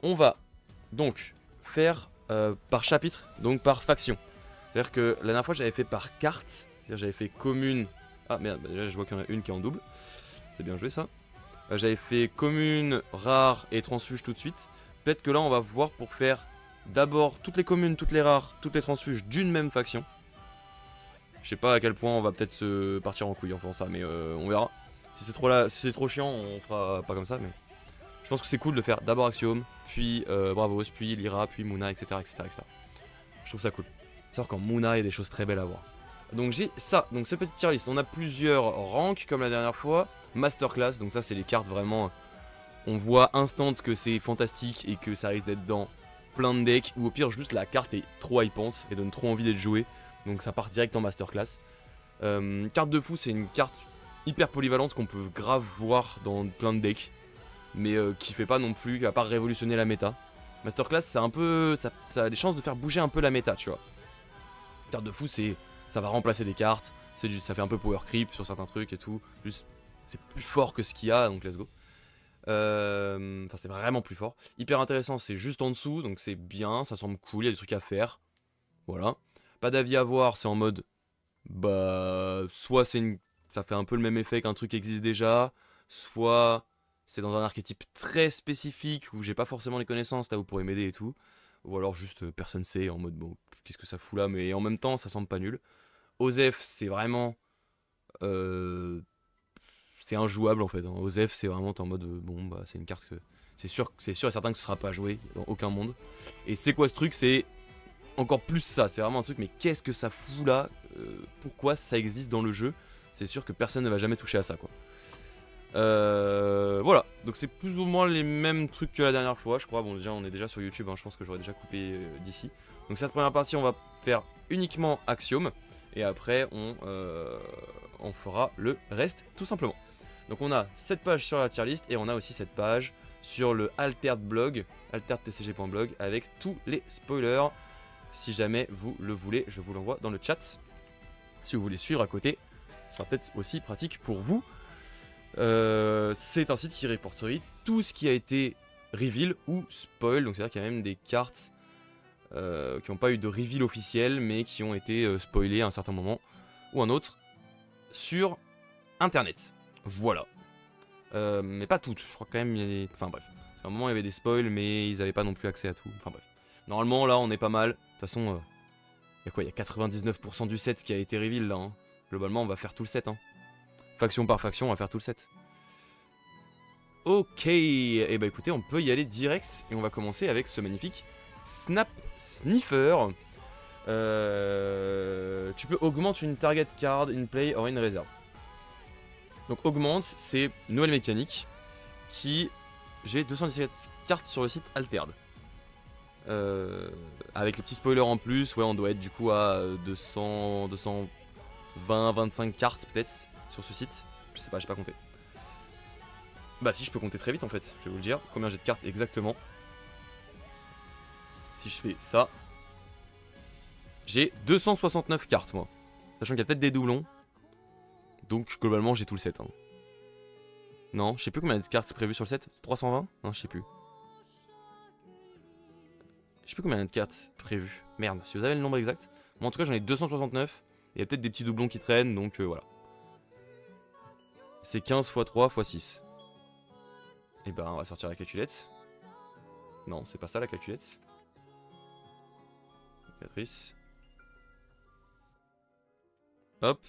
on va donc faire par chapitre, donc par faction. C'est-à-dire que la dernière fois j'avais fait par carte, c'est-à-dire j'avais fait commune. Ah merde, bah déjà je vois qu'il y en a une qui est en double. C'est bien joué ça. J'avais fait commune, rare et transfuge tout de suite. Peut-être que là on va voir pour faire d'abord toutes les communes, toutes les rares, toutes les transfuges d'une même faction. Je sais pas à quel point on va peut-être se partir en couille en faisant ça, mais on verra. Si c'est trop, si c'est trop chiant, on fera pas comme ça, mais je pense que c'est cool de faire d'abord Axiom, puis Bravos, puis Lyra, puis Moona, etc., etc., etc. Je trouve ça cool. C'est-à-dire qu'en Moona, il y a des choses très belles à voir. Donc j'ai ça, donc cette petite tier list. On a plusieurs ranks comme la dernière fois. Masterclass, donc ça c'est les cartes vraiment. On voit instant que c'est fantastique et que ça risque d'être dans plein de decks. Ou au pire, juste la carte est trop hypante et donne trop envie d'être jouée. Donc ça part direct en Masterclass. Carte de fou, c'est une carte hyper polyvalente qu'on peut grave voir dans plein de decks. Mais qui fait pas non plus, à part révolutionner la méta. Masterclass, c'est un peu. Ça a des chances de faire bouger un peu la méta, tu vois. Carte de fou, c'est. Ça va remplacer des cartes. Ça fait un peu power creep sur certains trucs et tout. Juste, c'est plus fort que ce qu'il y a, donc let's go. Enfin, c'est vraiment plus fort. Hyper intéressant, c'est juste en dessous, donc c'est bien, ça semble cool, il y a des trucs à faire. Voilà. Pas d'avis à voir, c'est en mode. Bah. Soit c'est une. Ça fait un peu le même effet qu'un truc qui existe déjà. Soit c'est dans un archétype très spécifique où j'ai pas forcément les connaissances, là vous pourrez m'aider et tout. Ou alors juste personne sait en mode bon, qu'est-ce que ça fout là, mais en même temps ça semble pas nul. Osef, c'est vraiment. C'est injouable en fait. Hein. Osef, c'est vraiment en mode bon, bah c'est une carte que. C'est sûr et certain que ce sera pas joué dans aucun monde. Et c'est quoi ce truc? C'est encore plus ça. C'est vraiment un truc, mais qu'est-ce que ça fout là? Pourquoi ça existe dans le jeu? C'est sûr que personne ne va jamais toucher à ça quoi. Voilà, donc c'est plus ou moins les mêmes trucs que la dernière fois, je crois. Bon, déjà, on est déjà sur YouTube, hein, je pense que j'aurais déjà coupé d'ici. Donc, cette première partie, on va faire uniquement Axiom. Et après, on fera le reste, tout simplement. Donc, on a cette page sur la tier list et on a aussi cette page sur le Altered blog, alteredtcg.blog, avec tous les spoilers. Si jamais vous le voulez, je vous l'envoie dans le chat. Si vous voulez suivre à côté, ce sera peut-être aussi pratique pour vous. C'est un site qui répertorie tout ce qui a été reveal ou spoil. Donc c'est-à-dire qu'il y a même des cartes qui n'ont pas eu de reveal officiel mais qui ont été spoilées à un certain moment ou un autre sur internet. Voilà. Mais pas toutes, je crois quand même il y a des... Enfin bref. À un moment il y avait des spoils mais ils n'avaient pas non plus accès à tout. Enfin bref. Normalement là on est pas mal. De toute façon, il y a quoi? Il y a 99% du set qui a été reveal là. Hein. Globalement on va faire tout le set. Hein. Faction par faction, on va faire tout le set. Ok, et bah écoutez, on peut y aller direct. Et on va commencer avec ce magnifique Snap Sniffer. Tu peux augmenter une target card, une play or une réserve. Donc augmente, c'est une nouvelle mécanique qui... J'ai 217 cartes sur le site Altered. Avec le petit spoiler en plus, ouais on doit être du coup à 200, 220, 25 cartes peut-être sur ce site. Je sais pas, j'ai pas compté. Bah si, je peux compter très vite en fait, je vais vous le dire. Combien j'ai de cartes exactement? Si je fais ça, j'ai 269 cartes moi. Sachant qu'il y a peut-être des doublons. Donc globalement j'ai tout le set. Hein. Non, je sais plus combien il y a de cartes prévues sur le set. 320? Non, je sais plus. Je sais plus combien il y a de cartes prévues. Merde, si vous avez le nombre exact. Moi en tout cas j'en ai 269. Il y a peut-être des petits doublons qui traînent, donc voilà. C'est 15 x 3 x 6. Et ben on va sortir la calculette. Non, c'est pas ça la calculette. Calculatrice. Hop.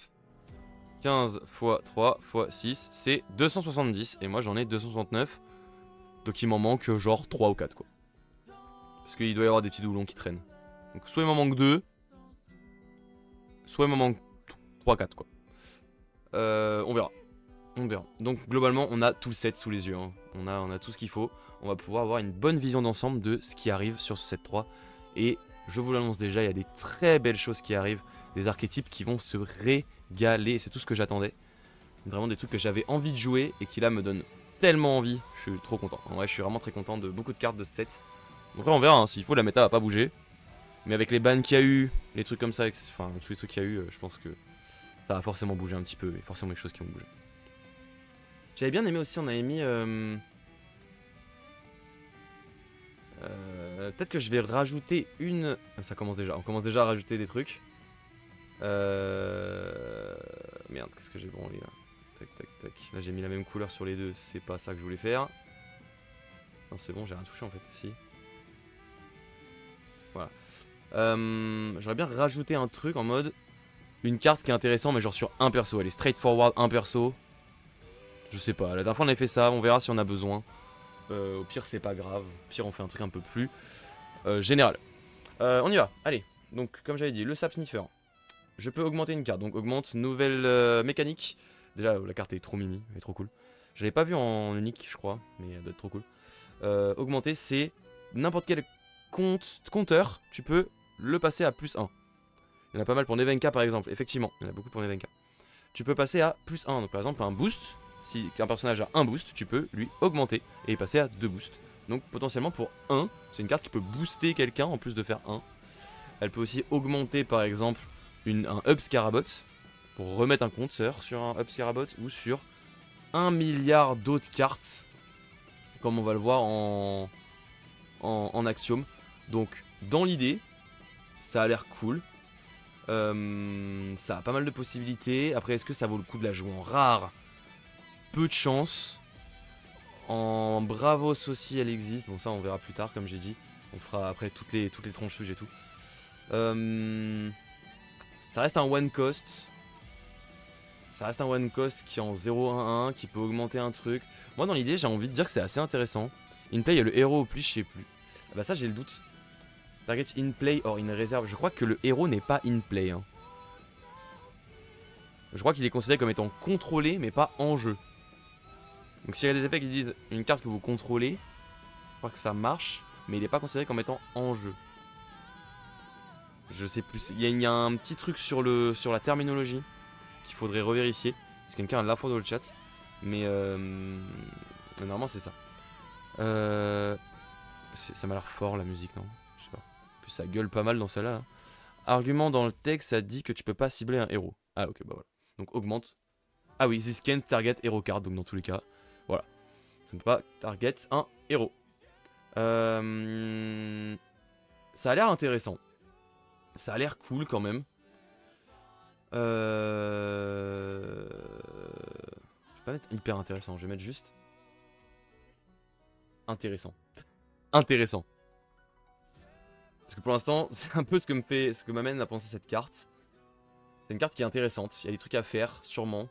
15 x 3 x 6, c'est 270. Et moi j'en ai 269. Donc il m'en manque genre 3 ou 4 quoi. Parce qu'il doit y avoir des petits doublons qui traînent. Donc soit il m'en manque 2. Soit il m'en manque 3-4 quoi. On verra. On verra. Donc globalement on a tout le set sous les yeux. Hein. On a tout ce qu'il faut. On va pouvoir avoir une bonne vision d'ensemble de ce qui arrive sur ce set 3. Et je vous l'annonce déjà, il y a des très belles choses qui arrivent. Des archétypes qui vont se régaler. C'est tout ce que j'attendais. Vraiment des trucs que j'avais envie de jouer et qui là me donnent tellement envie. Je suis trop content. En vrai, je suis vraiment très content de beaucoup de cartes de ce set. Donc là on verra. Hein. S'il faut, la méta va pas bouger. Mais avec les bans qu'il y a eu, les trucs comme ça, enfin tous les trucs qu'il y a eu, je pense que ça va forcément bouger un petit peu. Et forcément des choses qui vont bouger. J'avais bien aimé aussi, on avait mis... Peut-être que je vais rajouter une... Ça commence déjà, on commence déjà à rajouter des trucs. Merde, qu'est-ce que j'ai branlé là? Tac, tac, tac. Là j'ai mis la même couleur sur les deux, c'est pas ça que je voulais faire. Non, c'est bon, j'ai rien touché en fait, si. Voilà. J'aurais bien rajouté un truc en mode... Une carte qui est intéressante, mais genre sur un perso. Elle est straightforward, un perso. Je sais pas, la dernière fois on avait fait ça, on verra si on a besoin. Au pire c'est pas grave, au pire on fait un truc un peu plus général. On y va, allez. Donc comme j'avais dit, le sap sniffer. Je peux augmenter une carte, donc augmente nouvelle mécanique. Déjà la carte est trop mimi, elle est trop cool. Je l'avais pas vu en unique je crois, mais elle doit être trop cool. Augmenter c'est n'importe quel compteur, tu peux le passer à +1. Il y en a pas mal pour Nevenka par exemple, effectivement, il y en a beaucoup pour Nevenka. Tu peux passer à +1, donc par exemple un boost. Si un personnage a un boost, tu peux lui augmenter et passer à 2 boosts. Donc potentiellement pour 1, c'est une carte qui peut booster quelqu'un en plus de faire 1. Elle peut aussi augmenter par exemple un Hub Scarabot pour remettre un compteur sur un Hub Scarabot ou sur 1 milliard d'autres cartes, comme on va le voir en Axiom. Donc dans l'idée, ça a l'air cool. Ça a pas mal de possibilités. Après, est-ce que ça vaut le coup de la jouer en rare? Peu de chance. En Bravos aussi, elle existe. Bon, ça, on verra plus tard, comme j'ai dit. On fera après toutes les tronches suges et tout. Ça reste un one cost. Ça reste un one cost qui est en 0-1-1, qui peut augmenter un truc. Moi, dans l'idée, j'ai envie de dire que c'est assez intéressant. In play, il y a le héros au plus, je sais plus. Ah bah ça, j'ai le doute. Target in play or in réserve. Je crois que le héros n'est pas in play. Hein. Je crois qu'il est considéré comme étant contrôlé, mais pas en jeu. Donc s'il y a des effets qui disent une carte que vous contrôlez, je crois que ça marche, mais il n'est pas considéré comme étant en jeu. Je sais plus. Il y a un petit truc sur la terminologie qu'il faudrait revérifier. Si quelqu'un a l'info dans le chat. Mais normalement c'est ça. Ça m'a l'air fort la musique, non? Je sais pas. En plus ça gueule pas mal dans celle-là. Hein. Argument dans le texte, ça dit que tu peux pas cibler un héros. Ah ok, bah voilà. Donc augmente. Ah oui, this can't target hero card, donc dans tous les cas. Voilà. Ça ne peut pas target un héros. Ça a l'air intéressant. Ça a l'air cool quand même. Je vais pas mettre hyper intéressant, je vais mettre juste intéressant. Intéressant. Parce que pour l'instant, c'est un peu ce que m'amène à penser cette carte. C'est une carte qui est intéressante, il y a des trucs à faire, sûrement.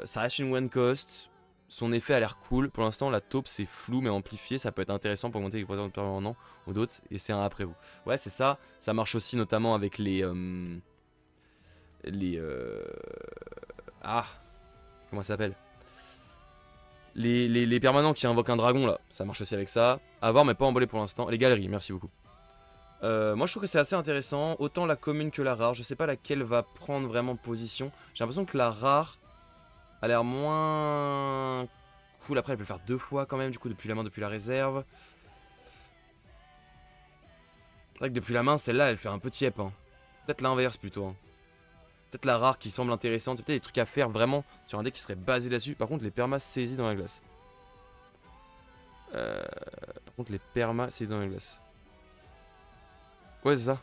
Ça reste une one cost. Son effet a l'air cool. Pour l'instant, la taupe c'est flou mais amplifié. Ça peut être intéressant pour augmenter les points de permanents ou d'autres. Et c'est un après vous. Ouais, c'est ça. Ça marche aussi notamment avec les. Ah, comment ça s'appelle? Les permanents qui invoquent un dragon là. Ça marche aussi avec ça. À voir, mais pas emballé pour l'instant. Les galeries, merci beaucoup. Moi je trouve que c'est assez intéressant. Autant la commune que la rare. Je sais pas laquelle va prendre vraiment position. J'ai l'impression que la rare a l'air moins cool. Après elle peut le faire 2 fois quand même, du coup, depuis la main, depuis la réserve. C'est vrai que depuis la main, celle-là elle fait un petit ep. Hein. C'est peut-être l'inverse plutôt. Hein. Peut-être la rare qui semble intéressante. C'est peut-être des trucs à faire vraiment sur un deck qui serait basé là-dessus. Par contre les permas saisis dans la glace. Ouais c'est ça.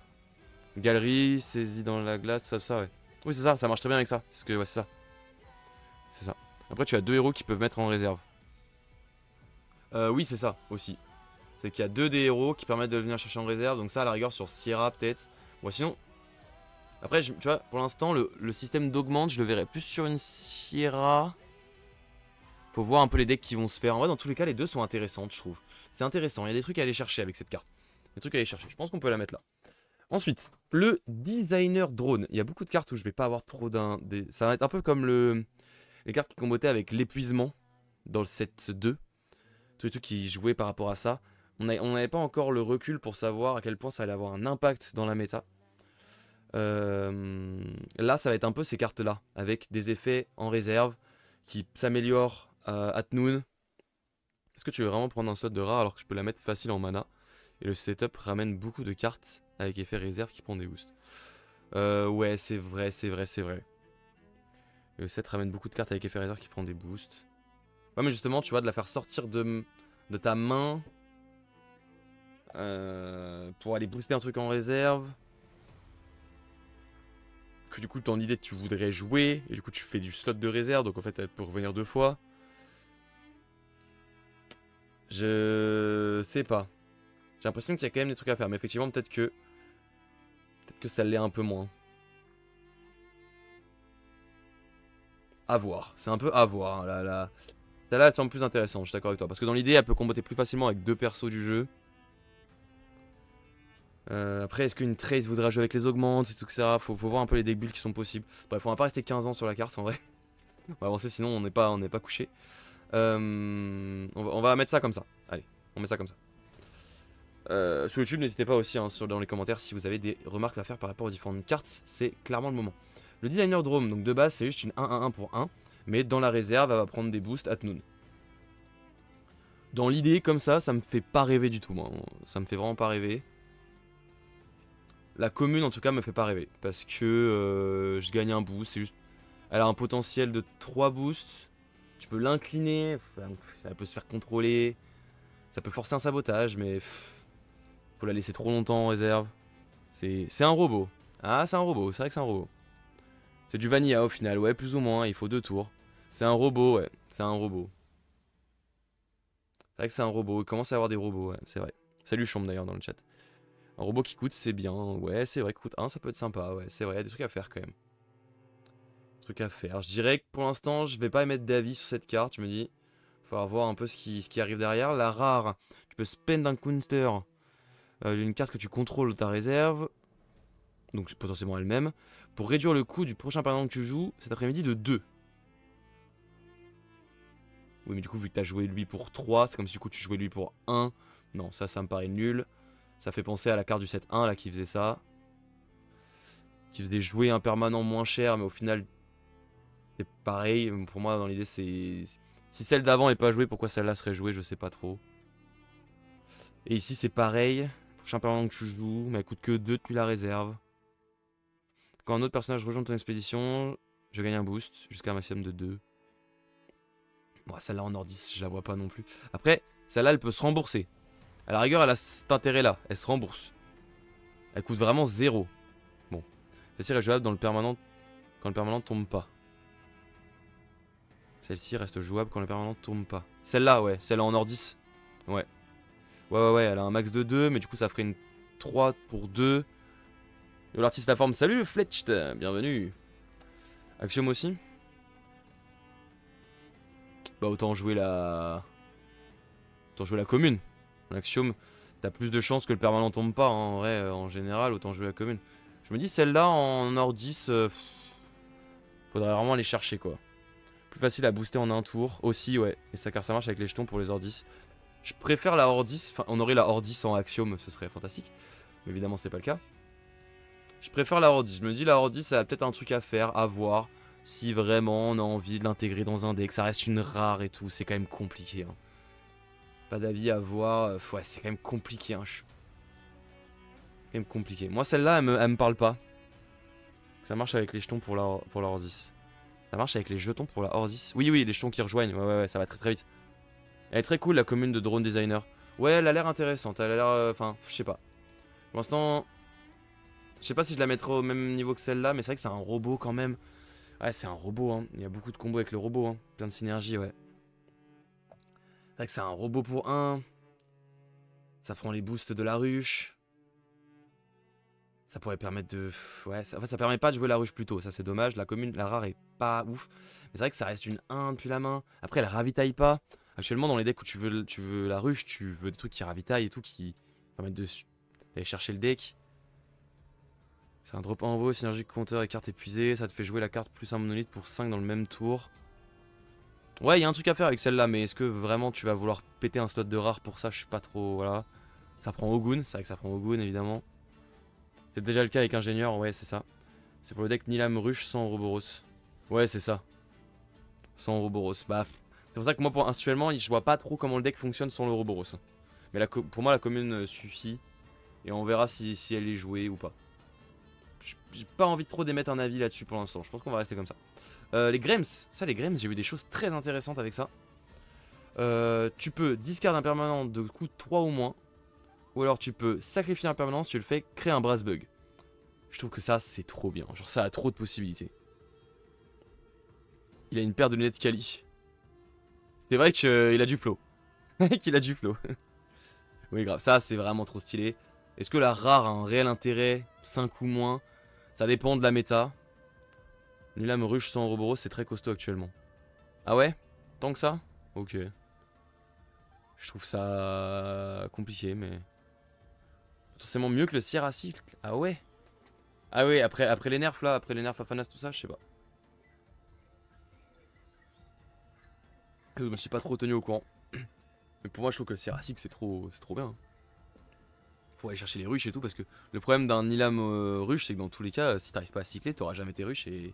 Galerie, saisie dans la glace, tout ça, ouais. Oui c'est ça, ça marche très bien avec ça. C'est ouais, c'est ça. C'est ça. Après tu as 2 héros qui peuvent mettre en réserve. Oui c'est ça aussi. C'est qu'il y a 2 des héros qui permettent de venir chercher en réserve. Donc ça à la rigueur sur Sierra peut-être. Bon sinon. Après tu vois pour l'instant le système d'augmente je le verrai plus sur une Sierra. Faut voir un peu les decks qui vont se faire. En vrai dans tous les cas les deux sont intéressantes je trouve. C'est intéressant, il y a des trucs à aller chercher avec cette carte. Des trucs à aller chercher, je pense qu'on peut la mettre là. Ensuite, le designer drone. Il y a beaucoup de cartes où je vais pas avoir trop d'un... Ça va être un peu comme les cartes qui combattaient avec l'épuisement dans le set 2. Tous les trucs qui jouaient par rapport à ça. On n'avait pas encore le recul pour savoir à quel point ça allait avoir un impact dans la méta. Là, ça va être un peu ces cartes-là, avec des effets en réserve qui s'améliorent at noon. Est-ce que tu veux vraiment prendre un slot de rare alors que je peux la mettre facile en mana? Et le setup ramène beaucoup de cartes avec effet réserve qui prend des boosts. Ouais, c'est vrai, c'est vrai, c'est vrai. Le set ramène beaucoup de cartes avec effet réserve qui prend des boosts. Ouais, mais justement, tu vois, de la faire sortir de ta main... Pour aller booster un truc en réserve. Que du coup, ton idée, tu voudrais jouer. Et du coup, tu fais du slot de réserve. Donc en fait, elle peut revenir 2 fois. Je sais pas. J'ai l'impression qu'il y a quand même des trucs à faire. Mais effectivement, peut-être que ça l'est un peu moins. À voir. C'est un peu à voir. Celle-là, elle semble plus intéressante. Je suis d'accord avec toi. Parce que dans l'idée, elle peut comboter plus facilement avec 2 persos du jeu. Après, est-ce qu'une Trace voudra jouer avec les augmentes, etc. Faut voir un peu les deck builds qui sont possibles. Bref, on va pas rester 15 ans sur la carte en vrai. On va avancer, sinon on n'est pas couché. On va mettre ça comme ça. Allez, on met ça comme ça. Sur YouTube, n'hésitez pas aussi dans les commentaires si vous avez des remarques à faire par rapport aux différentes cartes. C'est clairement le moment. Le designer Drome, donc de base, c'est juste une 1-1-1 pour 1. Mais dans la réserve, elle va prendre des boosts at noon. Dans l'idée, comme ça me fait pas rêver du tout. Moi. Ça me fait vraiment pas rêver. La commune en tout cas me fait pas rêver. Parce que je gagne un boost. C'est juste. Elle a un potentiel de 3 boosts. Tu peux l'incliner. Ça peut se faire contrôler. Ça peut forcer un sabotage. Mais faut la laisser trop longtemps en réserve. C'est un robot. Ah, c'est un robot. C'est vrai que c'est un robot. C'est du vanilla au final. Ouais, plus ou moins. Il faut 2 tours. C'est un robot, ouais. C'est un robot. C'est vrai que c'est un robot. Il commence à y avoir des robots, ouais. C'est vrai. Salut Chombe d'ailleurs dans le chat. Un robot qui coûte, c'est bien. Ouais, c'est vrai que coûte 1, ça peut être sympa. Ouais, c'est vrai, il y a des trucs à faire quand même. Des trucs à faire. Je dirais que pour l'instant, je vais pas émettre d'avis sur cette carte. Je me dis, il va falloir voir un peu ce qui arrive derrière. La rare, tu peux spend un counter d'une carte que tu contrôles de ta réserve. Donc potentiellement elle-même. Pour réduire le coût du prochain permanent que tu joues cet après-midi de 2. Oui, mais du coup, vu que tu as joué lui pour 3, c'est comme si du coup tu jouais lui pour 1. Non, ça me paraît nul. Ça fait penser à la carte du 7-1 là qui faisait ça. Qui faisait jouer un permanent moins cher, mais au final, c'est pareil. Pour moi, dans l'idée, c'est. Si celle d'avant est pas jouée, pourquoi celle-là serait jouée, je sais pas trop. Et ici, c'est pareil. Prochain permanent que tu joues, mais elle coûte que 2 depuis la réserve. Quand un autre personnage rejoint ton expédition, je gagne un boost jusqu'à un maximum de 2. Bon, celle-là en or 10, je la vois pas non plus. Après, celle-là, elle peut se rembourser. À la rigueur, elle a cet intérêt-là. Elle se rembourse. Elle coûte vraiment 0. Bon. Celle-ci est jouable dans le permanent quand le permanent tombe pas. Celle-ci reste jouable quand le permanent tombe pas. Celle-là, ouais. Celle-là en or 10. Ouais. Ouais. Elle a un max de 2, mais du coup, ça ferait une 3 pour 2. Yo, l'artiste la forme. Salut, Fletched. Bienvenue. Axiom aussi. Bah, autant jouer la commune. L'axiome, t'as plus de chances que le permanent tombe pas, hein, en vrai, en général, autant jouer la commune. Je me dis, celle-là, en or 10, faudrait vraiment aller chercher, quoi. Plus facile à booster en un tour, aussi, ouais. Et ça, car ça marche avec les jetons pour les or 10. Je préfère la or 10, enfin, on aurait la or 10 en axiome, ce serait fantastique. Mais évidemment, c'est pas le cas. Je préfère la or 10, je me dis, la or 10, ça a peut-être un truc à faire, à voir. Si vraiment on a envie de l'intégrer dans un deck, ça reste une rare et tout, c'est quand même compliqué, hein. Pas d'avis à voir. Ouais, c'est quand même compliqué. Hein. Quand même compliqué. Moi, celle-là, elle me parle pas. Ça marche avec les jetons pour la hors 10. Ça marche avec les jetons pour la hors 10. Oui, les jetons qui rejoignent. Ouais, ça va très vite. Elle est très cool, la commune de Drone Designer. Ouais, elle a l'air intéressante. Elle a l'air. Enfin, je sais pas. Pour l'instant, je sais pas si je la mettrai au même niveau que celle-là, mais c'est vrai que c'est un robot quand même. Ouais, c'est un robot. Hein. Il y a beaucoup de combos avec le robot. Hein. Plein de synergie, ouais. C'est vrai que c'est un robot pour 1. Ça prend les boosts de la ruche. Ça pourrait permettre de... Ouais, en fait, ça permet pas de jouer la ruche plus tôt. Ça, c'est dommage. La commune, la rare est pas ouf. Mais c'est vrai que ça reste une 1 depuis la main. Après, elle ravitaille pas. Actuellement, dans les decks où tu veux la ruche, tu veux des trucs qui ravitaillent et tout, qui permettent d'aller chercher le deck. C'est un drop envo, synergie compteur et carte épuisée. Ça te fait jouer la carte plus un monolithe pour 5 dans le même tour. Ouais, il y a un truc à faire avec celle-là, mais est-ce que vraiment tu vas vouloir péter un slot de rare pour ça? Je suis pas trop... Voilà. Ça prend Ogun, c'est vrai que ça prend Ogun, évidemment. C'est déjà le cas avec Ingénieur, ouais, c'est ça. C'est pour le deck Nilam Ruche sans Ouroboros. Ouais, c'est ça. Sans Ouroboros. Bah, c'est pour ça que moi, actuellement, je vois pas trop comment le deck fonctionne sans l'Ouroboros. Mais pour moi, la commune suffit. Et on verra si elle est jouée ou pas. J'ai pas envie de trop d'émettre un avis là-dessus pour l'instant. Je pense qu'on va rester comme ça. Les Grems. Ça, les Grems, j'ai vu des choses très intéressantes avec ça. Tu peux discard un permanent de coût 3 ou moins. Ou alors tu peux sacrifier un permanence, tu le fais, créer un brass bug. Je trouve que ça, c'est trop bien. Genre, ça a trop de possibilités. Il a une paire de lunettes Kali. C'est vrai qu'il a du flow. Qu'il a du flow. Oui, grave. Ça, c'est vraiment trop stylé. Est-ce que la rare a un réel intérêt? 5 ou moins. Ça dépend de la méta. Une lame ruche sans Ouroboros, c'est très costaud actuellement. Ah ouais? Tant que ça? Ok. Je trouve ça compliqué, mais... potentiellement mieux que le Sierra Cycle. Ah ouais? Ah ouais, après les nerfs là, après les nerfs Afanas, tout ça, je sais pas. Je me suis pas trop tenu au courant. Mais pour moi, je trouve que le Sierra Cycle, c'est trop bien. Faut aller chercher les ruches et tout, parce que le problème d'un Nilam ruche, c'est que dans tous les cas, si t'arrives pas à cycler, t'auras jamais tes ruches et...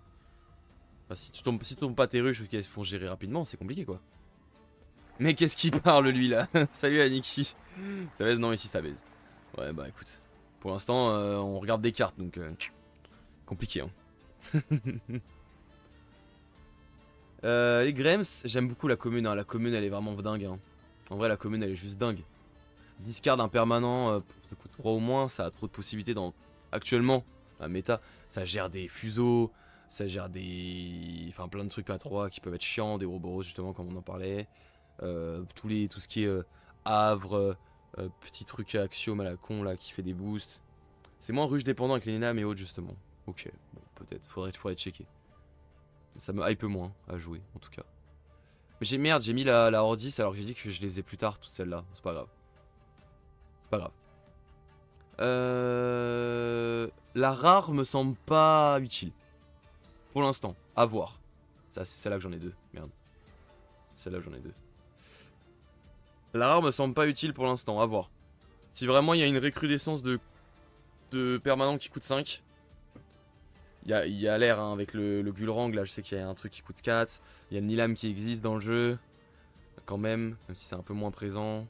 enfin, si tu tombes pas tes ruches qui se font gérer rapidement, c'est compliqué quoi. Mais qu'est-ce qu'il parle lui là? Salut Aniki. Ça baise? Non, ici ça baise. Ouais, bah écoute. Pour l'instant, on regarde des cartes donc. Compliqué hein. Les Grems, j'aime beaucoup la commune. Hein. La commune elle est vraiment dingue. Hein. En vrai, la commune elle est juste dingue. Discard un permanent pour te coûte 3 au moins, ça a trop de possibilités dans. Actuellement, la méta, ça gère des fuseaux, ça gère des. Enfin, plein de trucs à 3 qui peuvent être chiants, des Ouroboros justement, comme on en parlait. Tout ce qui est havre, petit truc à axiome à la con là qui fait des boosts. C'est moins ruche dépendant avec les Nenam et autres justement. Ok, bon, peut-être, faudrait checker. Ça me hype moins à jouer en tout cas. Mais j'ai mis la Hordis alors que j'ai dit que je les faisais plus tard, toutes celles-là. C'est pas grave. C'est pas grave. La rare me semble pas utile. Pour l'instant, à voir. Ça, c'est celle-là que j'en ai deux. Merde. Celle-là j'en ai deux. La rare me semble pas utile pour l'instant, à voir. Si vraiment il y a une recrudescence de permanents qui coûte 5. Il y a l'air hein, avec le Gulrang, là je sais qu'il y a un truc qui coûte 4. Il y a le Nilam qui existe dans le jeu. Quand même si c'est un peu moins présent.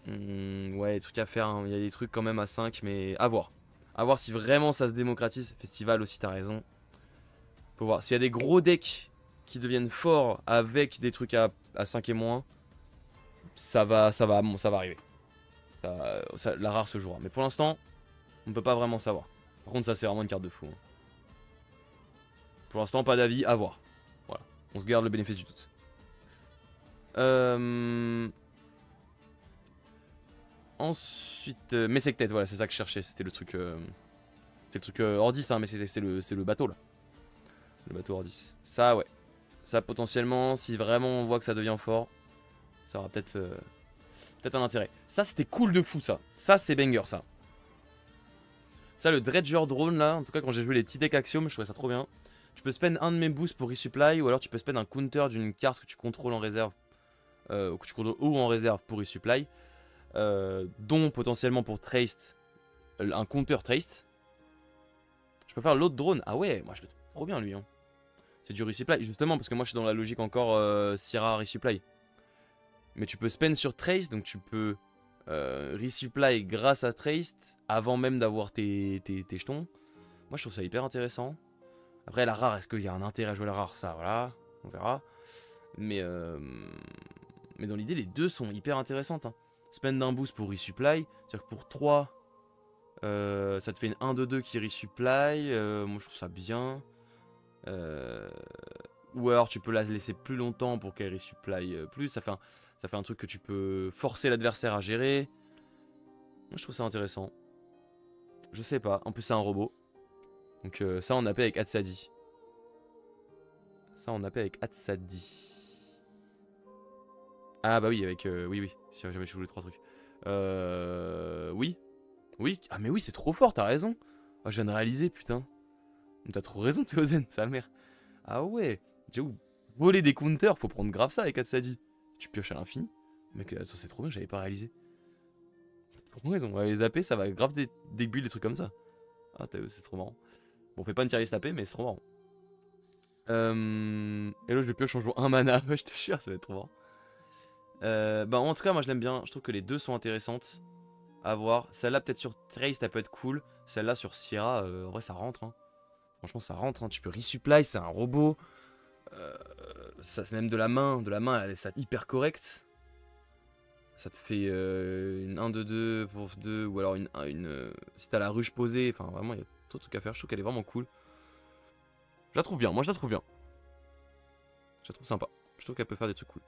Ouais, des trucs à faire, hein. Il y a des trucs quand même à 5, mais à voir. À voir si vraiment ça se démocratise. Festival aussi, t'as raison. Faut voir. S'il y a des gros decks qui deviennent forts avec des trucs à 5 et moins, ça va arriver. La rare se jouera. Mais pour l'instant, on peut pas vraiment savoir. Par contre, ça c'est vraiment une carte de fou. Hein. Pour l'instant, pas d'avis, à voir. Voilà. On se garde le bénéfice du doute. Ensuite, Messectet, voilà, c'est ça que je cherchais. C'était le truc. C'est le truc Ordis, hein, mais c'est le bateau là. Le bateau Ordis. Ça, ouais. Ça, potentiellement, si vraiment on voit que ça devient fort, ça aura peut-être un intérêt. Ça, c'était cool de fou, ça. Ça, c'est banger, ça. Ça, le Dredger Drone, là, en tout cas, quand j'ai joué les petits decks Axiom, je trouvais ça trop bien. Tu peux spend un de mes boosts pour resupply, ou alors tu peux spend un counter d'une carte que tu contrôles en réserve, ou en réserve pour resupply, dont potentiellement pour Traced, un counter Traced. Je peux faire l'autre drone. Ah ouais, moi je le trouve trop bien lui. Hein. C'est du resupply, justement, parce que moi je suis dans la logique encore Sierra resupply. Mais tu peux spend sur Trace, donc tu peux resupply grâce à Trace avant même d'avoir tes jetons. Moi je trouve ça hyper intéressant. Après la rare, est-ce qu'il y a un intérêt à jouer la rare? Ça voilà, on verra. Mais dans l'idée les deux sont hyper intéressantes. Hein. Spend d'un boost pour resupply, c'est-à-dire que pour 3, ça te fait une 1-2-2 qui resupply. Moi je trouve ça bien. Ou alors tu peux la laisser plus longtemps pour qu'elle resupply plus. Ça fait un truc que tu peux forcer l'adversaire à gérer. Moi je trouve ça intéressant. Je sais pas, en plus c'est un robot. Donc ça on a fait avec Hatsadi. Ça on a fait avec Hatsadi. Ah bah oui, avec... oui, si jamais je joue les 3 trucs. Oui. Oui, ah mais oui c'est trop fort, t'as raison. Oh, je viens de réaliser, putain. T'as trop raison Théozen, sa mère. Ah ouais, j'avoue, voler des counters, faut prendre grave ça avec Hatsadi. Tu pioches à l'infini. Mec, c'est trop bien, j'avais pas réalisé. T'as trop raison, les AP ça va grave débuter des trucs comme ça. Ah c'est trop marrant. Bon, on fait pas une tier list AP, mais c'est trop marrant. Hello, je pioche en jouant un mana, je te jure, ça va être trop marrant. Bah en tout cas, moi je l'aime bien, je trouve que les deux sont intéressantes. À voir. Celle-là peut-être sur Trace, ça peut être cool. Celle-là sur Sierra, en vrai ça rentre. Hein. Franchement ça rentre, hein. Tu peux resupply, c'est un robot. Ça c'est même de la main, elle est ça hyper correct. Ça te fait une 1-2-2 pour 2 ou alors si t'as la ruche posée. Enfin vraiment il y a trop de trucs à faire. Je trouve qu'elle est vraiment cool. Je la trouve bien, moi je la trouve bien. Je la trouve sympa. Je trouve qu'elle peut faire des trucs cool.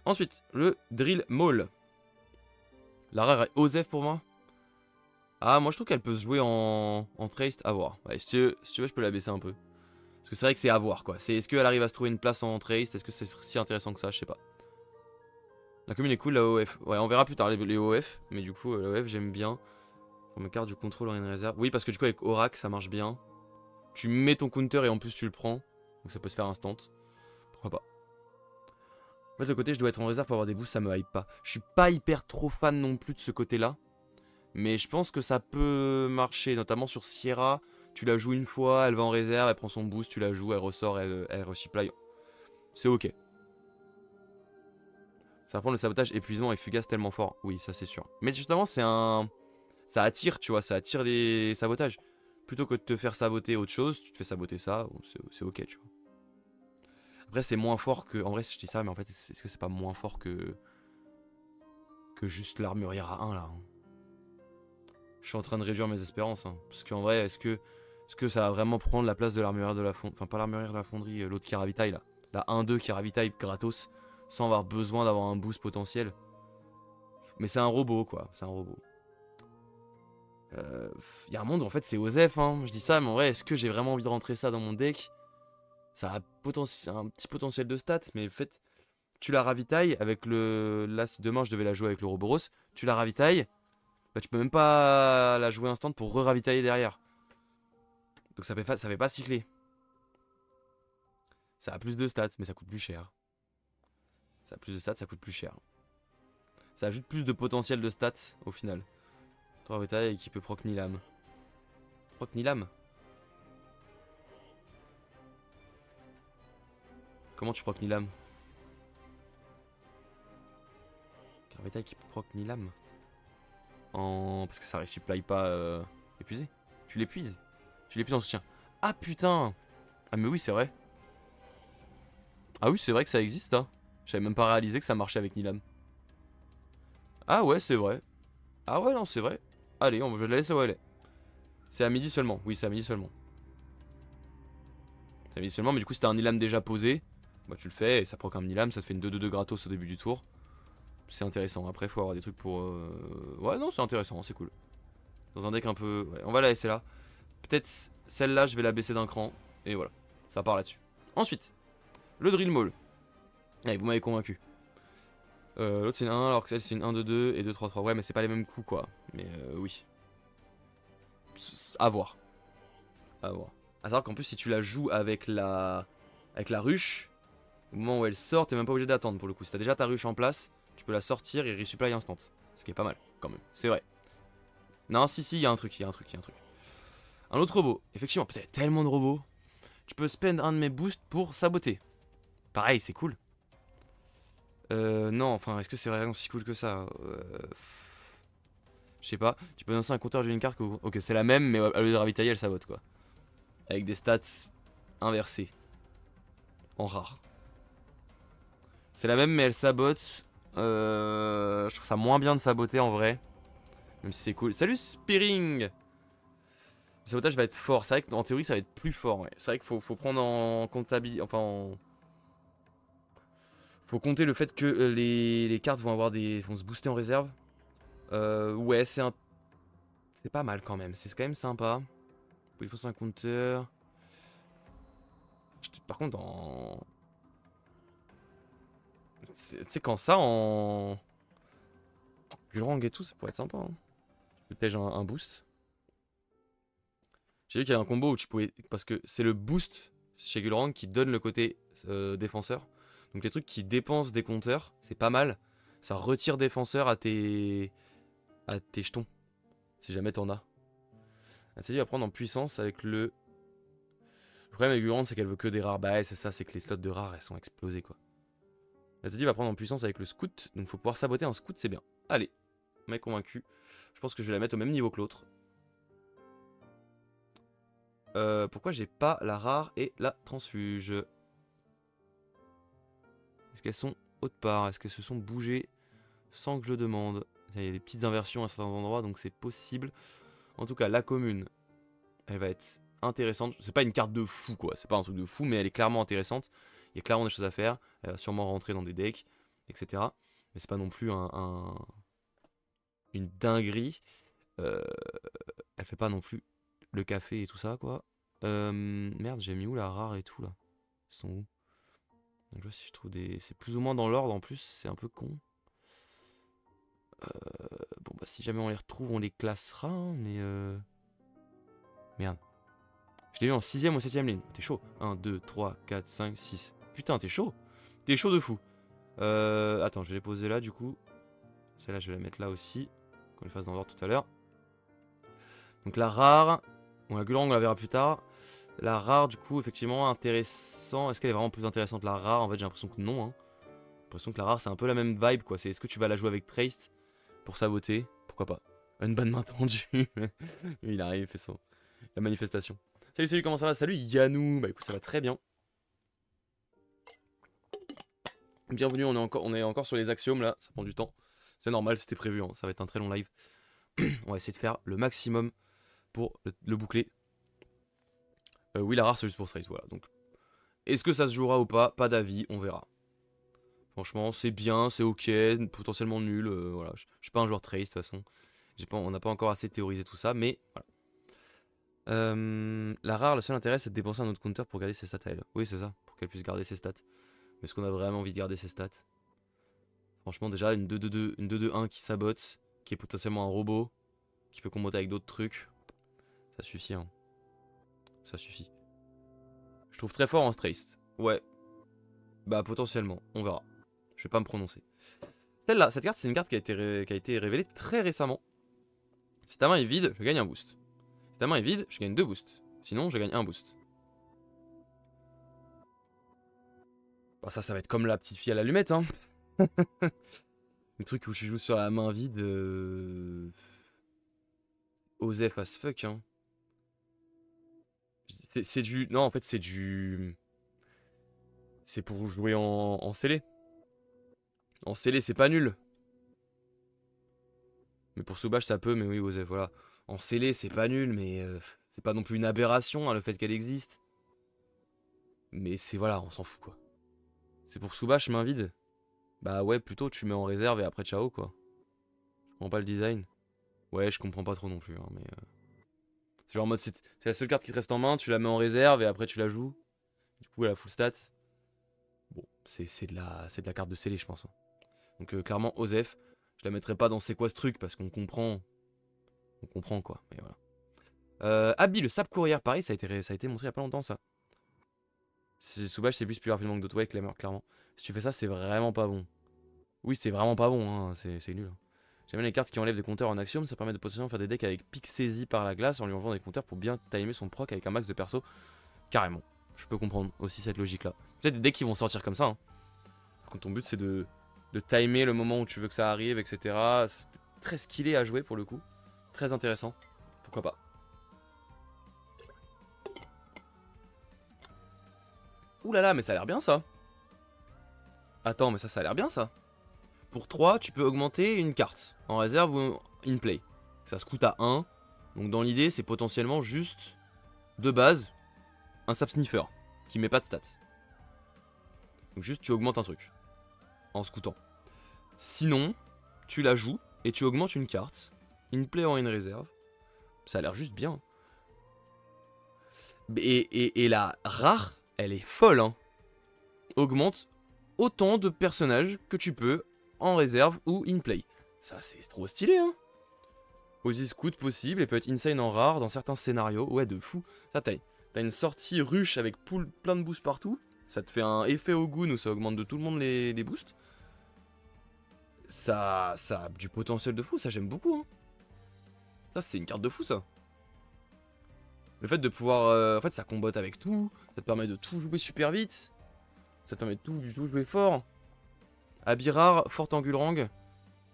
Ensuite, le Drill Maul. La rare est Osef pour moi. Ah, moi je trouve qu'elle peut se jouer en Traced, à voir. Ouais, si tu veux, je peux la baisser un peu. Parce que c'est vrai que c'est à voir quoi. Est-ce qu'elle arrive à se trouver une place en Traced? Est-ce que c'est si intéressant que ça? Je sais pas. La commune est cool, la OF. Ouais, on verra plus tard les OF. Mais du coup, la OF j'aime bien. On me carte du contrôle en une réserve. Oui, parce que du coup, avec Orac, ça marche bien. Tu mets ton counter et en plus tu le prends. Donc ça peut se faire instant. Pourquoi pas. En fait, le côté je dois être en réserve pour avoir des boosts, ça me hype pas. Je suis pas hyper trop fan non plus de ce côté-là. Mais je pense que ça peut marcher, notamment sur Sierra. Tu la joues une fois, elle va en réserve, elle prend son boost, tu la joues, elle ressort, elle resupply. C'est ok. Ça va prendre le sabotage, épuisement et fugace tellement fort. Oui, ça c'est sûr. Mais justement, c'est un... Ça attire, tu vois, ça attire les sabotages. Plutôt que de te faire saboter autre chose, tu te fais saboter ça, c'est ok, tu vois. Après, c'est moins fort que... En vrai, je dis ça, mais en fait, est-ce que c'est pas moins fort que... Que juste l'armurière à 1, là hein. Je suis en train de réduire mes espérances, hein. Parce qu'en vrai, est-ce que ça va vraiment prendre la place de l'armurière de la fonderie? Enfin, pas l'armurière de la fonderie, l'autre qui ravitaille, là. La 1-2 qui ravitaille gratos, sans avoir besoin d'avoir un boost potentiel. Mais c'est un robot, quoi. C'est un robot. Y a un monde où en fait c'est Osef, hein. Je dis ça, mais en vrai, est-ce que j'ai vraiment envie de rentrer ça dans mon deck? Ça a un petit potentiel de stats, mais en fait, tu la ravitailles avec le... Là, si demain je devais la jouer avec le Roboros, tu la ravitailles, bah tu peux même pas la jouer instant pour re-ravitailler derrière. Donc ça fait pas cycler. Ça a plus de stats, mais ça coûte plus cher. Ça a plus de stats, ça coûte plus cher. Ça ajoute plus de potentiel de stats au final. 3 ravitailles qui peut proc Nilam. Proc Nilam? Comment tu proc Nilam? Ravitaille qui peut proc Nilam? Parce que ça resupply pas épuisé. Tu l'épuises. Tu l'épuises en soutien. Ah putain! Ah mais oui c'est vrai. Ah oui c'est vrai que ça existe hein. J'avais même pas réalisé que ça marchait avec Nilam. Ah ouais c'est vrai. Ah ouais non c'est vrai. Allez je la laisse où elle est. C'est à midi seulement. Oui c'est à midi seulement. C'est à midi seulement mais du coup si t'as un Nilam déjà posé, bah tu le fais et ça proc un Nilam, ça te fait une 2-2-2 gratos au début du tour. C'est intéressant. Après faut avoir des trucs pour... Ouais non c'est intéressant, c'est cool. Dans un deck un peu... Ouais, on va la laisser là. Peut-être celle-là, je vais la baisser d'un cran. Et voilà, ça part là-dessus. Ensuite, le Drill Maul. Allez, vous m'avez convaincu. L'autre c'est une 1, alors que celle c'est une 1-2-2 et 2-3-3. Ouais, mais c'est pas les mêmes coups quoi. Mais oui. À voir. À voir. À savoir qu'en plus, si tu la joues avec la ruche, au moment où elle sort, t'es même pas obligé d'attendre pour le coup. Si t'as déjà ta ruche en place, tu peux la sortir et resupply instant. Ce qui est pas mal quand même. C'est vrai. Non, si, il y a un truc, il y a un truc. Un autre robot, effectivement, putain, tellement de robots. Tu peux spend un de mes boosts pour saboter. Pareil, c'est cool. Non, enfin, est-ce que c'est vraiment si cool que ça? Je sais pas. Tu peux lancer un compteur d'une carte. Ok, c'est la même, mais au lieu de ravitailler, elle sabote quoi. Avec des stats inversées. En rare. C'est la même, mais elle sabote. Je trouve ça moins bien de saboter en vrai. Même si c'est cool. Salut Spearing! Le sabotage va être fort. C'est vrai qu'en théorie, ça va être plus fort. Ouais. C'est vrai qu'il faut prendre en comptabilité. Enfin, faut compter le fait que les cartes vont se booster en réserve. Ouais, c'est pas mal quand même. C'est quand même sympa. Il faut un counter. Par contre, tu sais, quand ça en Gulrang et tout, ça pourrait être sympa. Hein. Tu peux un boost. J'ai vu qu'il y avait un combo où tu pouvais... Parce que c'est le boost chez Gulrang qui donne le côté défenseur. Donc les trucs qui dépensent des compteurs, c'est pas mal. Ça retire défenseur à tes jetons. Si jamais t'en as. Elle va prendre en puissance avec le... Le problème avec Gulrang, c'est qu'elle veut que des rares. Bah ouais, c'est ça, c'est que les slots de rares, elles sont explosées quoi. Elle va prendre en puissance avec le scout. Donc faut pouvoir saboter un scout, c'est bien. Allez, mec convaincu. Je pense que je vais la mettre au même niveau que l'autre. Pourquoi j'ai pas la rare et la transfuge? Est-ce qu'elles sont autre part? Est-ce qu'elles se sont bougées sans que je demande. Il y a des petites inversions à certains endroits, donc c'est possible. En tout cas, la commune, elle va être intéressante. C'est pas une carte de fou, quoi. C'est pas un truc de fou, mais elle est clairement intéressante. Il y a clairement des choses à faire. Elle va sûrement rentrer dans des decks, etc. Mais c'est pas non plus une dinguerie. Elle fait pas non plus le café et tout ça, quoi. Merde, j'ai mis où la rare et tout, là? Ils sont où? Je vois si je trouve des... C'est plus ou moins dans l'ordre, en plus, c'est un peu con. Bon, bah, si jamais on les retrouve, on les classera, hein, mais... Merde. Je l'ai mis en 6ème ou 7ème ligne. T'es chaud. 1, 2, 3, 4, 5, 6. Putain, t'es chaud. T'es chaud de fou. Attends, je vais les poser là, du coup. Celle-là, je vais la mettre là aussi. Qu'on les fasse dans l'ordre tout à l'heure. Donc la rare... Bon, la Gulrang, on la verra plus tard. La rare, du coup, effectivement, intéressant. Est-ce qu'elle est vraiment plus intéressante, la rare? En fait, j'ai l'impression que non. Hein. J'ai l'impression que la rare, c'est un peu la même vibe, quoi. C'est est-ce que tu vas la jouer avec Traced pour sa beauté? Pourquoi pas? Une bonne main tendue. Il arrive, il fait son... la manifestation. Salut, comment ça va? Salut Yannou. Bah écoute, ça va très bien. Bienvenue, on est encore sur les axiomes là, ça prend du temps. C'est normal, c'était prévu, hein. Ça va être un très long live. On va essayer de faire le maximum pour le boucler. Oui, la rare c'est juste pour Strays, voilà. Donc, est-ce que ça se jouera ou pas? Pas d'avis, on verra. Franchement, c'est bien, c'est ok, potentiellement nul. Voilà, je suis pas un joueur Trace de toute façon. On n'a pas encore assez théorisé tout ça, mais voilà. La rare, le seul intérêt c'est de dépenser un autre counter pour garder ses stats à elle. Oui, c'est ça, pour qu'elle puisse garder ses stats. Mais est-ce qu'on a vraiment envie de garder ses stats? Franchement, déjà, une 2-2-2, une 2-2-1 qui sabote, qui est potentiellement un robot, qui peut comboter avec d'autres trucs. Ça suffit, hein. Ça suffit. Je trouve très fort en Strace. Ouais. Bah, potentiellement, on verra. Je vais pas me prononcer. Celle-là, cette carte, c'est une carte qui a été révélée très récemment. Si ta main est vide, je gagne un boost. Si ta main est vide, je gagne 2 boosts. Sinon, je gagne un boost. Bah, ça va être comme la petite fille à l'allumette, hein. Le truc où tu joues sur la main vide. Osef as fuck, hein. C'est du. Non, en fait, c'est du. C'est pour jouer en scellé. En scellé, c'est pas nul. Mais pour Soubage, ça peut, mais oui, Osef, voilà. En scellé, c'est pas nul, mais c'est pas non plus une aberration, hein, le fait qu'elle existe. Mais c'est voilà, on s'en fout, quoi. C'est pour Soubage, main vide. Bah ouais, plutôt tu mets en réserve et après ciao, quoi. Je comprends pas le design. Ouais, je comprends pas trop non plus, hein, mais... C'est genre en mode, c'est la seule carte qui te reste en main, tu la mets en réserve et après tu la joues. Du coup, elle a full stat. Bon, c'est de la carte de scellé, je pense. Hein. Donc clairement, Osef, je la mettrai pas dans c'est quoi ce truc parce qu'on comprend. On comprend quoi, mais voilà. Abby, le sap courrière, pareil, ça a été montré il y a pas longtemps, ça. Soubage, c'est plus rapidement que d'autres, ouais, clairement. Si tu fais ça, c'est vraiment pas bon. Oui, c'est vraiment pas bon, hein, c'est nul. Hein. J'aime bien les cartes qui enlèvent des compteurs en axiome, ça permet de potentiellement faire des decks avec pique saisie par la glace en lui enlevant des compteurs pour bien timer son proc avec un max de perso. Carrément. Je peux comprendre aussi cette logique là. Peut-être des decks qui vont sortir comme ça. Hein. Quand ton but c'est de timer le moment où tu veux que ça arrive, etc. C'est très skillé à jouer pour le coup. Très intéressant. Pourquoi pas. Ouh là là, mais ça a l'air bien ça. Attends, mais ça a l'air bien ça. Pour 3, tu peux augmenter une carte en réserve ou in play. Ça se coûte à 1. Donc dans l'idée, c'est potentiellement juste, de base, un sap sniffer qui met pas de stats. Donc juste, tu augmentes un truc en scoutant. Sinon, tu la joues et tu augmentes une carte, in play ou in réserve. Ça a l'air juste bien. Et la rare, elle est folle. Hein. Augmente autant de personnages que tu peux en réserve ou in play. Ça, c'est trop stylé, hein. Aussi scout possible et peut être insane en rare dans certains scénarios. Ouais, de fou. Ça, t'as une sortie rush avec plein de boosts partout. Ça te fait un effet au goon où ça augmente de tout le monde les boosts. Ça a du potentiel de fou, ça j'aime beaucoup. Hein. Ça, c'est une carte de fou, ça. Le fait de pouvoir... en fait, ça combotte avec tout. Ça te permet de tout jouer super vite. Ça te permet de tout jouer fort. Abirar, forte en Gulrang.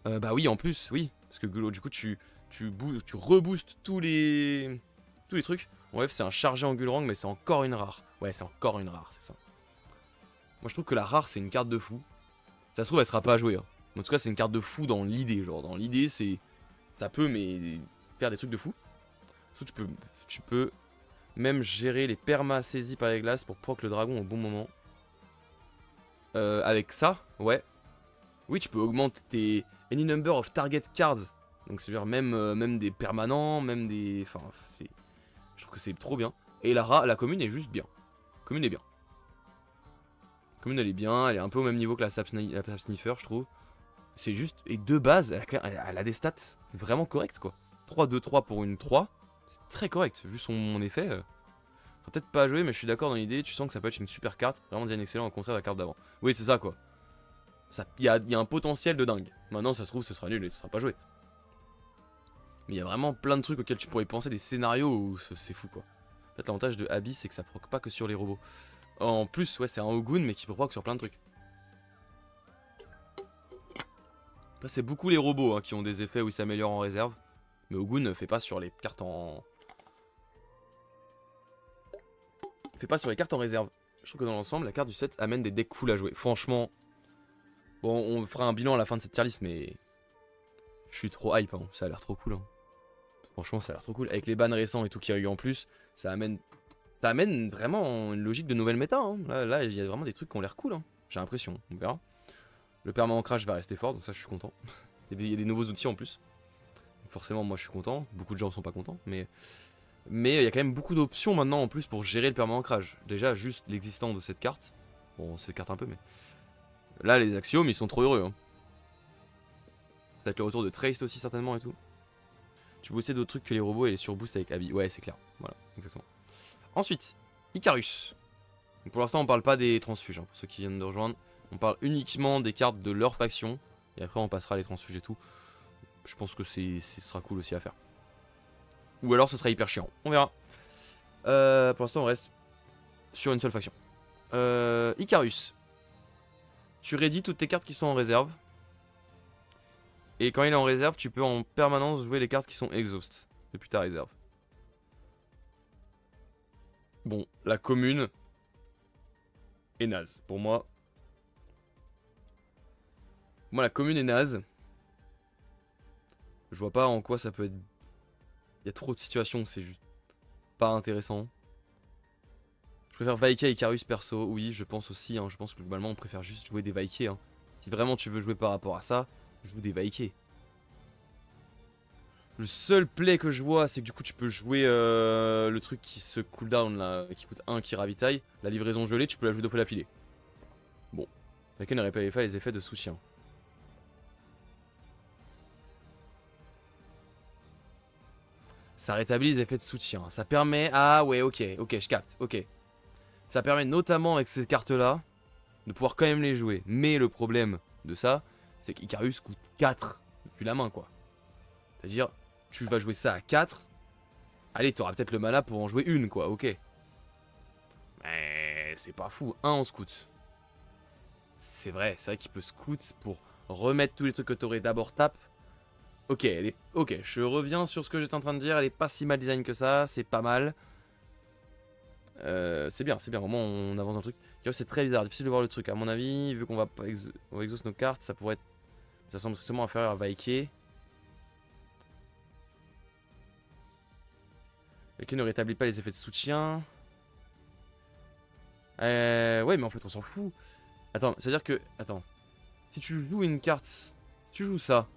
Bah oui, en plus, oui. Parce que du coup, tu reboostes tous les trucs. Bref, c'est un chargé en Gulrang, mais c'est encore une rare. Ouais, c'est encore une rare, c'est ça. Moi, je trouve que la rare, c'est une carte de fou. Ça se trouve, elle sera pas à jouer. Hein. En tout cas, c'est une carte de fou dans l'idée. Genre, dans l'idée, c'est. Ça peut, mais. Faire des trucs de fou. Surtout, tu peux même gérer les permas saisis par les glaces pour proc le dragon au bon moment. Avec ça, ouais. Oui, tu peux augmenter tes any number of target cards. Donc c'est-à-dire même des permanents, même des... Enfin, c'est... Je trouve que c'est trop bien. Et la commune est juste bien. La commune est bien. La commune elle est bien, elle est un peu au même niveau que la Sap Sniffer, je trouve. C'est juste... Et de base, elle a des stats vraiment correctes, quoi. 3-2-3 pour une 3. C'est très correct, vu son effet. Peut-être pas à jouer, mais je suis d'accord dans l'idée. Tu sens que ça peut être une super carte. Vraiment design excellent, au contraire de la carte d'avant. Oui, c'est ça, quoi. Il y a un potentiel de dingue. Maintenant, ça se trouve, ce sera nul et ce sera pas joué. Mais il y a vraiment plein de trucs auxquels tu pourrais penser, des scénarios où c'est fou, quoi. En fait, l'avantage de Abyss, c'est que ça proc pas que sur les robots. En plus, ouais, c'est un Ogun, mais qui proc sur plein de trucs. Après, c'est beaucoup les robots hein, qui ont des effets où ils s'améliorent en réserve. Mais Ogun ne fait pas sur les cartes en... Fait pas sur les cartes en réserve. Je trouve que dans l'ensemble, la carte du set amène des decks cool à jouer. Franchement... Bon, on fera un bilan à la fin de cette tier list, mais... Je suis trop hype, hein. Ça a l'air trop cool. Hein. Franchement, ça a l'air trop cool. Avec les bans récents et tout qu'il y a eu en plus, ça amène vraiment une logique de nouvelle méta. Hein. Là, il y a vraiment des trucs qui ont l'air cool. Hein. J'ai l'impression, on verra. Le permanent crash va rester fort, donc ça, je suis content. Il y a des nouveaux outils en plus. Forcément, moi, je suis content. Beaucoup de gens sont pas contents, mais il y a quand même beaucoup d'options maintenant en plus pour gérer le permanent crash. Déjà, juste l'existence de cette carte. Bon, cette carte un peu, mais... Là, les axiomes, ils sont trop heureux. Hein. Ça va être le retour de Trace aussi, certainement, et tout. Tu peux aussi d'autres trucs que les robots et les surboosts avec Abby. Ouais, c'est clair. Voilà, exactement. Ensuite, Icarus. Donc pour l'instant, on parle pas des transfuges, hein, pour ceux qui viennent de rejoindre. On parle uniquement des cartes de leur faction. Et après, on passera à les transfuges et tout. Je pense que ce sera cool aussi à faire. Ou alors, ce sera hyper chiant. On verra. Pour l'instant, on reste sur une seule faction. Icarus. Tu ready toutes tes cartes qui sont en réserve. Et quand il est en réserve, tu peux en permanence jouer les cartes qui sont exhaust depuis ta réserve. Bon, la commune est naze. Pour moi, la commune est naze. Je vois pas en quoi ça peut être... Il y a trop de situations, c'est juste pas intéressant. Je préfère Vaike et Icarus perso. Oui, je pense aussi. Hein. Je pense que globalement, on préfère juste jouer des Vaike. Hein. Si vraiment tu veux jouer par rapport à ça, joue des Vaike. Le seul play que je vois, c'est que du coup tu peux jouer le truc qui se cooldown là, qui coûte 1, qui ravitaille. La livraison gelée, tu peux la jouer 2 fois d'affilée. Bon, Vaike n'aurait pas fait les effets de soutien. Ça rétablit les effets de soutien. Ça permet... Ah ouais, ok, je capte, ok. Ça permet notamment avec ces cartes là de pouvoir quand même les jouer. Mais le problème de ça, c'est qu'Icarus coûte 4 depuis la main quoi. C'est-à-dire, tu vas jouer ça à 4. Allez, t'auras peut-être le mana pour en jouer une quoi, ok. Mais c'est pas fou, 1 en scout. C'est vrai qu'il peut scout pour remettre tous les trucs que t'aurais d'abord tap. Ok, ok, je reviens sur ce que j'étais en train de dire, elle est pas si mal design que ça, c'est pas mal. C'est bien, au moins on avance dans le truc. C'est très bizarre, difficile de voir le truc. À mon avis, vu qu'on va pas exhaust nos cartes, ça pourrait être... Ça semble strictement inférieur à Vaike. Vaike ne rétablit pas les effets de soutien. Ouais, mais en fait on s'en fout. Attends, c'est-à-dire que... Attends. Si tu joues une carte... Si tu joues ça...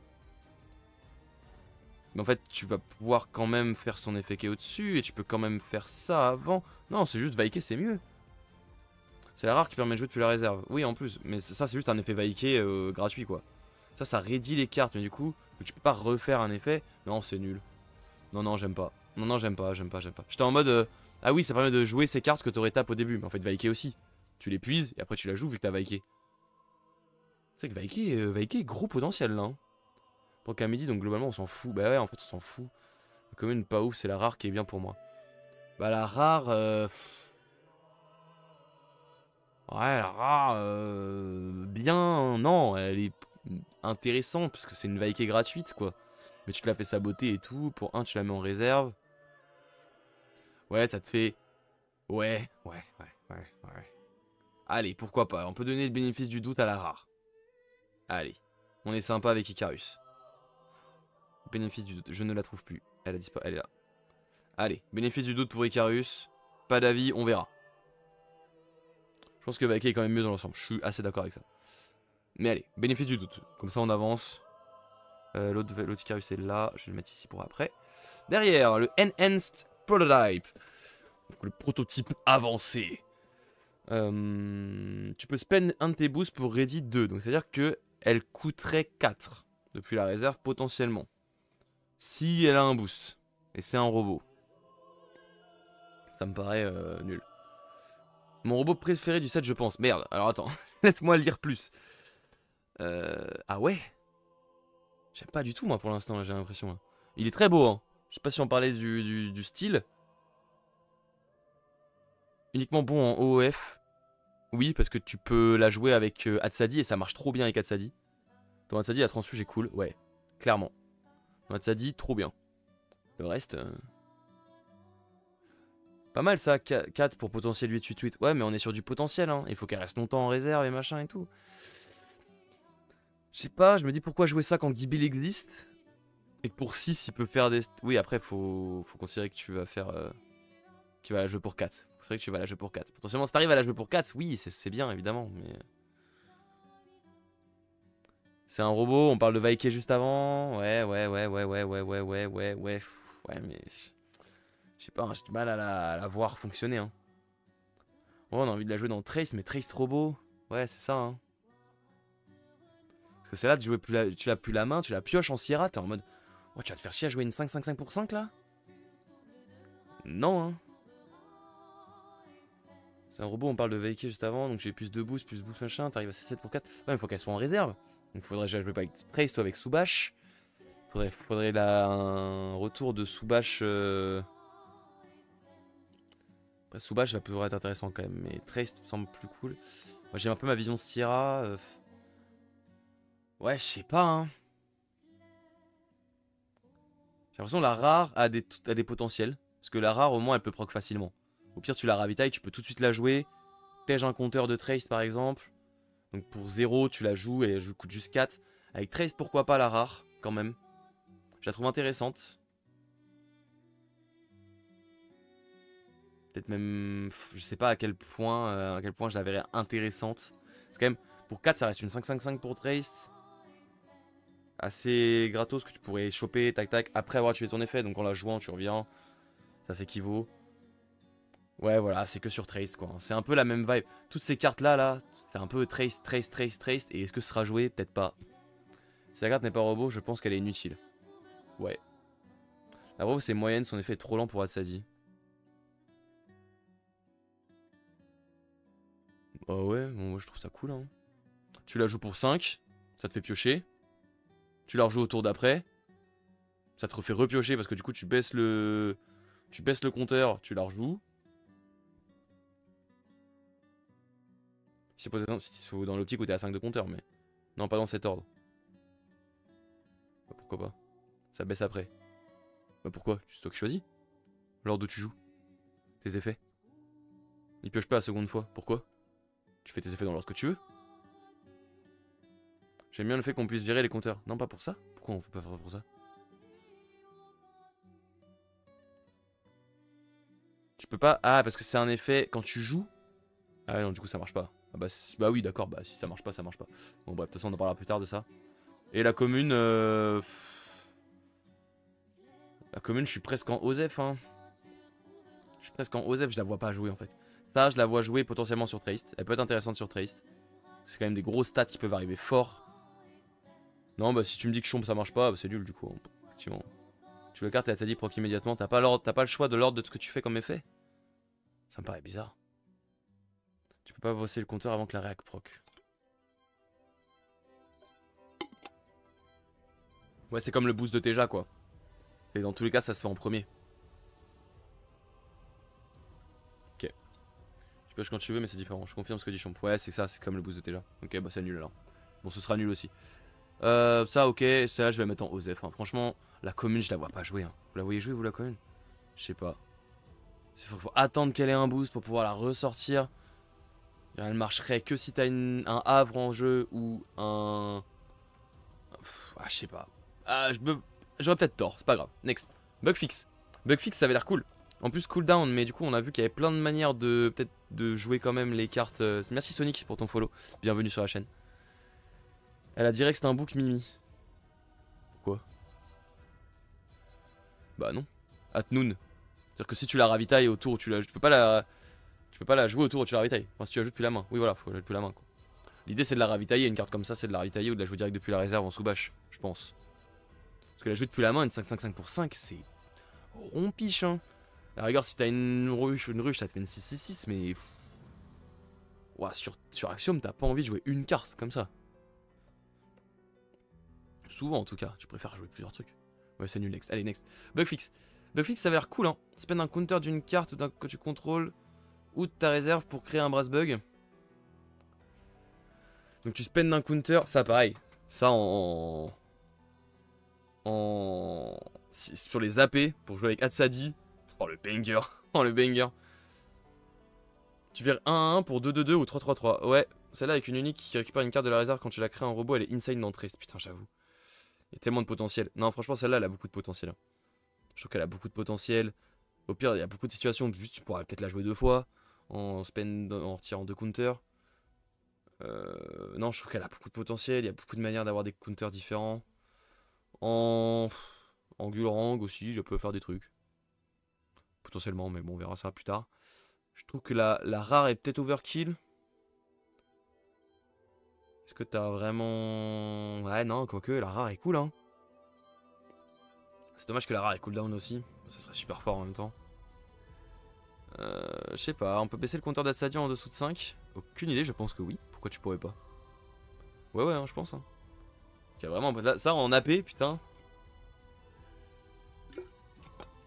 Mais en fait, tu vas pouvoir quand même faire son effet qui est au-dessus. Et tu peux quand même faire ça avant. Non, c'est juste Vaike, c'est mieux. C'est la rare qui permet de jouer depuis la réserve. Oui, en plus. Mais ça, c'est juste un effet Vaike gratuit, quoi. Ça rédit les cartes. Mais du coup, tu peux pas refaire un effet. Non, c'est nul. Non, j'aime pas. Non, j'aime pas. J'étais en mode... Ah oui, ça permet de jouer ces cartes que t'aurais tapé au début. Mais en fait, Vaike aussi. Tu l'épuises et après tu la joues vu que t'as Vaike. C'est que Vaike, gros potentiel là. Hein. Donc à midi, donc globalement on s'en fout. Bah ouais, en fait on s'en fout. La commune pas ouf, c'est la rare qui est bien pour moi. Bah la rare... Ouais, la rare... Bien... Non, elle est intéressante parce que c'est une Vaike gratuite quoi. Mais tu te la fais saboter et tout. Pour un, tu la mets en réserve. Ouais, ça te fait... Ouais. Allez, pourquoi pas. On peut donner le bénéfice du doute à la rare. Allez. On est sympa avec Icarus. Bénéfice du doute. Je ne la trouve plus. Elle a disparu. Elle est là. Allez, bénéfice du doute pour Icarus. Pas d'avis, on verra. Je pense que Vaike est quand même mieux dans l'ensemble. Je suis assez d'accord avec ça. Mais allez, bénéfice du doute. Comme ça, on avance. L'autre Icarus est là. Je vais le mettre ici pour après. Derrière, le Enhanced Prototype. Donc, le prototype avancé. Tu peux spend un de tes boosts pour ready 2. Donc, c'est-à-dire qu'elle coûterait 4 depuis la réserve potentiellement. Si elle a un boost. Et c'est un robot. Ça me paraît nul. Mon robot préféré du set, je pense. Merde, alors attends. Laisse-moi le lire plus. Ah ouais. J'aime pas du tout, moi, pour l'instant, j'ai l'impression. Il est très beau, hein. Je sais pas si on parlait du style. Uniquement bon en OOF. Oui, parce que tu peux la jouer avec Hatsadi et ça marche trop bien avec Hatsadi. Ton Hatsadi, la transfuge est cool, ouais. Clairement. Ton Hatsadi, trop bien. Le reste... Pas mal ça, 4 pour potentiel 8-8-8. Ouais, mais on est sur du potentiel, hein. Il faut qu'elle reste longtemps en réserve et machin et tout. Je sais pas, je me dis pourquoi jouer ça quand Gibil existe. Et que pour 6, il peut faire des... Oui, après, faut considérer que tu vas faire... Tu vas la jouer pour 4. C'est vrai que tu vas la jouer pour 4. Potentiellement, si t'arrives à la jouer pour 4, oui, c'est bien, évidemment. Mais... C'est un robot, on parle de Vaike juste avant. Ouais, mais... Je sais pas, hein, j'ai du mal à la voir fonctionner. Hein. Oh, on a envie de la jouer dans Trace, mais Trace trop beau. Ouais, c'est ça. Hein. Parce que c'est là, tu l'as plus la main, tu la pioches en Sierra, t'es en mode... Oh, tu vas te faire chier à jouer une 5-5-5 pour 5 là? Non, hein. C'est un robot, on parle de Vaike juste avant, donc j'ai plus boost machin, t'arrives à C7 pour 4. Ouais, mais faut qu'elle soit en réserve. Donc faudrait que je jouer pas avec Trace, soit avec Soubash. Faudrait là un retour de Soubash... Après, Soubash va pouvoir être intéressant quand même, mais Trace me semble plus cool. Moi j'ai un peu ma vision Sierra. Ouais, je sais pas, hein. J'ai l'impression que la rare a des potentiels. Parce que la rare, au moins, elle peut proc facilement. Au pire, tu la ravitailles, tu peux tout de suite la jouer. Pège un compteur de Trace, par exemple. Donc pour 0, tu la joues et elle coûte juste 4. Avec Trace, pourquoi pas la rare, quand même. Je la trouve intéressante. Peut-être même... Je sais pas à quel point je la verrais intéressante. C'est quand même... Pour 4, ça reste une 5-5-5 pour Trace. Assez gratos que tu pourrais choper, tac tac, après avoir tué ton effet. Donc en la jouant, tu reviens. Ça s'équivaut. Ouais, voilà, c'est que sur Trace, quoi. C'est un peu la même vibe. Toutes ces cartes-là, là, c'est un peu Trace. Et est-ce que ce sera joué? Peut-être pas. Si la carte n'est pas robot, je pense qu'elle est inutile. Ouais. La robot, c'est moyenne, son effet est trop lent pour Hatsadi. Bah ouais, bon, moi je trouve ça cool, hein. Tu la joues pour 5, ça te fait piocher. Tu la rejoues au tour d'après. Ça te refait repiocher parce que du coup tu baisses le compteur, tu la rejoues. Si faut dans l'optique où t'es à 5 de compteur, mais... Non, pas dans cet ordre. Bah, pourquoi pas? Ça baisse après. Bah pourquoi? C'est toi qui choisis. L'ordre où tu joues. Tes effets. Il pioche pas la seconde fois. Pourquoi? Tu fais tes effets dans l'ordre que tu veux. J'aime bien le fait qu'on puisse virer les compteurs. Non, pas pour ça. Pourquoi on peut pas faire pour ça? Tu peux pas... Ah, parce que c'est un effet quand tu joues. Ah ouais, non, du coup ça marche pas. Ah bah oui, d'accord, bah si ça marche pas, ça marche pas. Bon bref, de toute façon on en parlera plus tard de ça. Et la commune... La commune, je suis presque en OSEF, hein. Je suis presque en OSEF, je la vois pas jouer en fait. Ça, je la vois jouer potentiellement sur Traced. Elle peut être intéressante sur Traced. C'est quand même des gros stats qui peuvent arriver fort. Non, bah si tu me dis que Chomp ça marche pas, bah, c'est nul du coup. Effectivement. Tu le cartes et elle t'a dit proc immédiatement. T'as pas le choix de l'ordre de ce que tu fais comme effet. Ça me paraît bizarre. Tu peux pas bosser le compteur avant que la réac proc. Ouais, c'est comme le boost de Teja quoi. Et dans tous les cas, ça se fait en premier. Ok. Tu pioches quand tu veux, mais c'est différent. Je confirme ce que dit Chomp. Ouais, c'est ça, c'est comme le boost de Teja. Ok, bah c'est nul alors. Bon, ce sera nul aussi. Ça, ok. Celle-là, je vais la mettre en OSEF. Hein. Franchement, la commune, je la vois pas jouer. Hein. Vous la voyez jouer, vous, la commune? Je sais pas. Il faut attendre qu'elle ait un boost pour pouvoir la ressortir. Elle marcherait que si t'as un havre en jeu ou un je sais pas. J'aurais peut-être tort, c'est pas grave. Next. Bugfix. Bugfix, ça avait l'air cool. En plus, cooldown, mais du coup, on a vu qu'il y avait plein de manières de peut-être de jouer quand même les cartes. Merci Sonic pour ton follow. Bienvenue sur la chaîne. Elle a direct, c'était un book Mimi. Pourquoi? Bah non. At noon. C'est-à-dire que si tu la ravitailles autour où tu la. Tu peux pas la jouer autour où tu la ravitailles. Enfin, si tu la joues depuis la main. Oui, voilà, faut la jouer depuis la main quoi. L'idée c'est de la ravitailler. Une carte comme ça, c'est de la ravitailler ou de la jouer direct depuis la réserve en sous-bâche, je pense. Parce que la jouer depuis la main, une 5-5-5 pour 5, c'est rompiche hein. À la rigueur, si t'as une ruche, ça te fait une 6-6-6, mais. Ouah, sur Axiom, t'as pas envie de jouer une carte comme ça. Souvent en tout cas, tu préfères jouer plusieurs trucs. Ouais, c'est nul, next. Allez, next. Bugfix. Bugfix, ça avait l'air cool, hein. Spend un counter d'une carte que tu contrôles ou de ta réserve pour créer un brass bug. Donc tu spend un counter, ça pareil. Ça sur les AP, pour jouer avec Atsadi. Oh le banger. Oh le banger. Tu verres 1-1 pour 2-2-2 ou 3-3-3. Ouais, celle-là avec une unique qui récupère une carte de la réserve quand tu la crées en robot, elle est insane d'entrée. Putain, j'avoue. Il y a tellement de potentiel. Non, franchement, celle-là, elle a beaucoup de potentiel. Je trouve qu'elle a beaucoup de potentiel. Au pire, il y a beaucoup de situations où juste tu pourrais peut-être la jouer 2 fois. En retirant 2 counters. Non, je trouve qu'elle a beaucoup de potentiel. Il y a beaucoup de manières d'avoir des counters différents. En Gulrang aussi, je peux faire des trucs. Potentiellement, mais bon, on verra ça plus tard. Je trouve que la rare est peut-être overkill. Est-ce que t'as vraiment... Ouais, non, quoique, la rare est cool, hein. C'est dommage que la rare est cooldown aussi. Ce serait super fort en même temps. Je sais pas, on peut baisser le compteur d'Atsadia en dessous de 5. Aucune idée, je pense que oui. Pourquoi tu pourrais pas? Ouais, hein, je pense. Hein. Okay, vraiment, là, ça en AP, putain.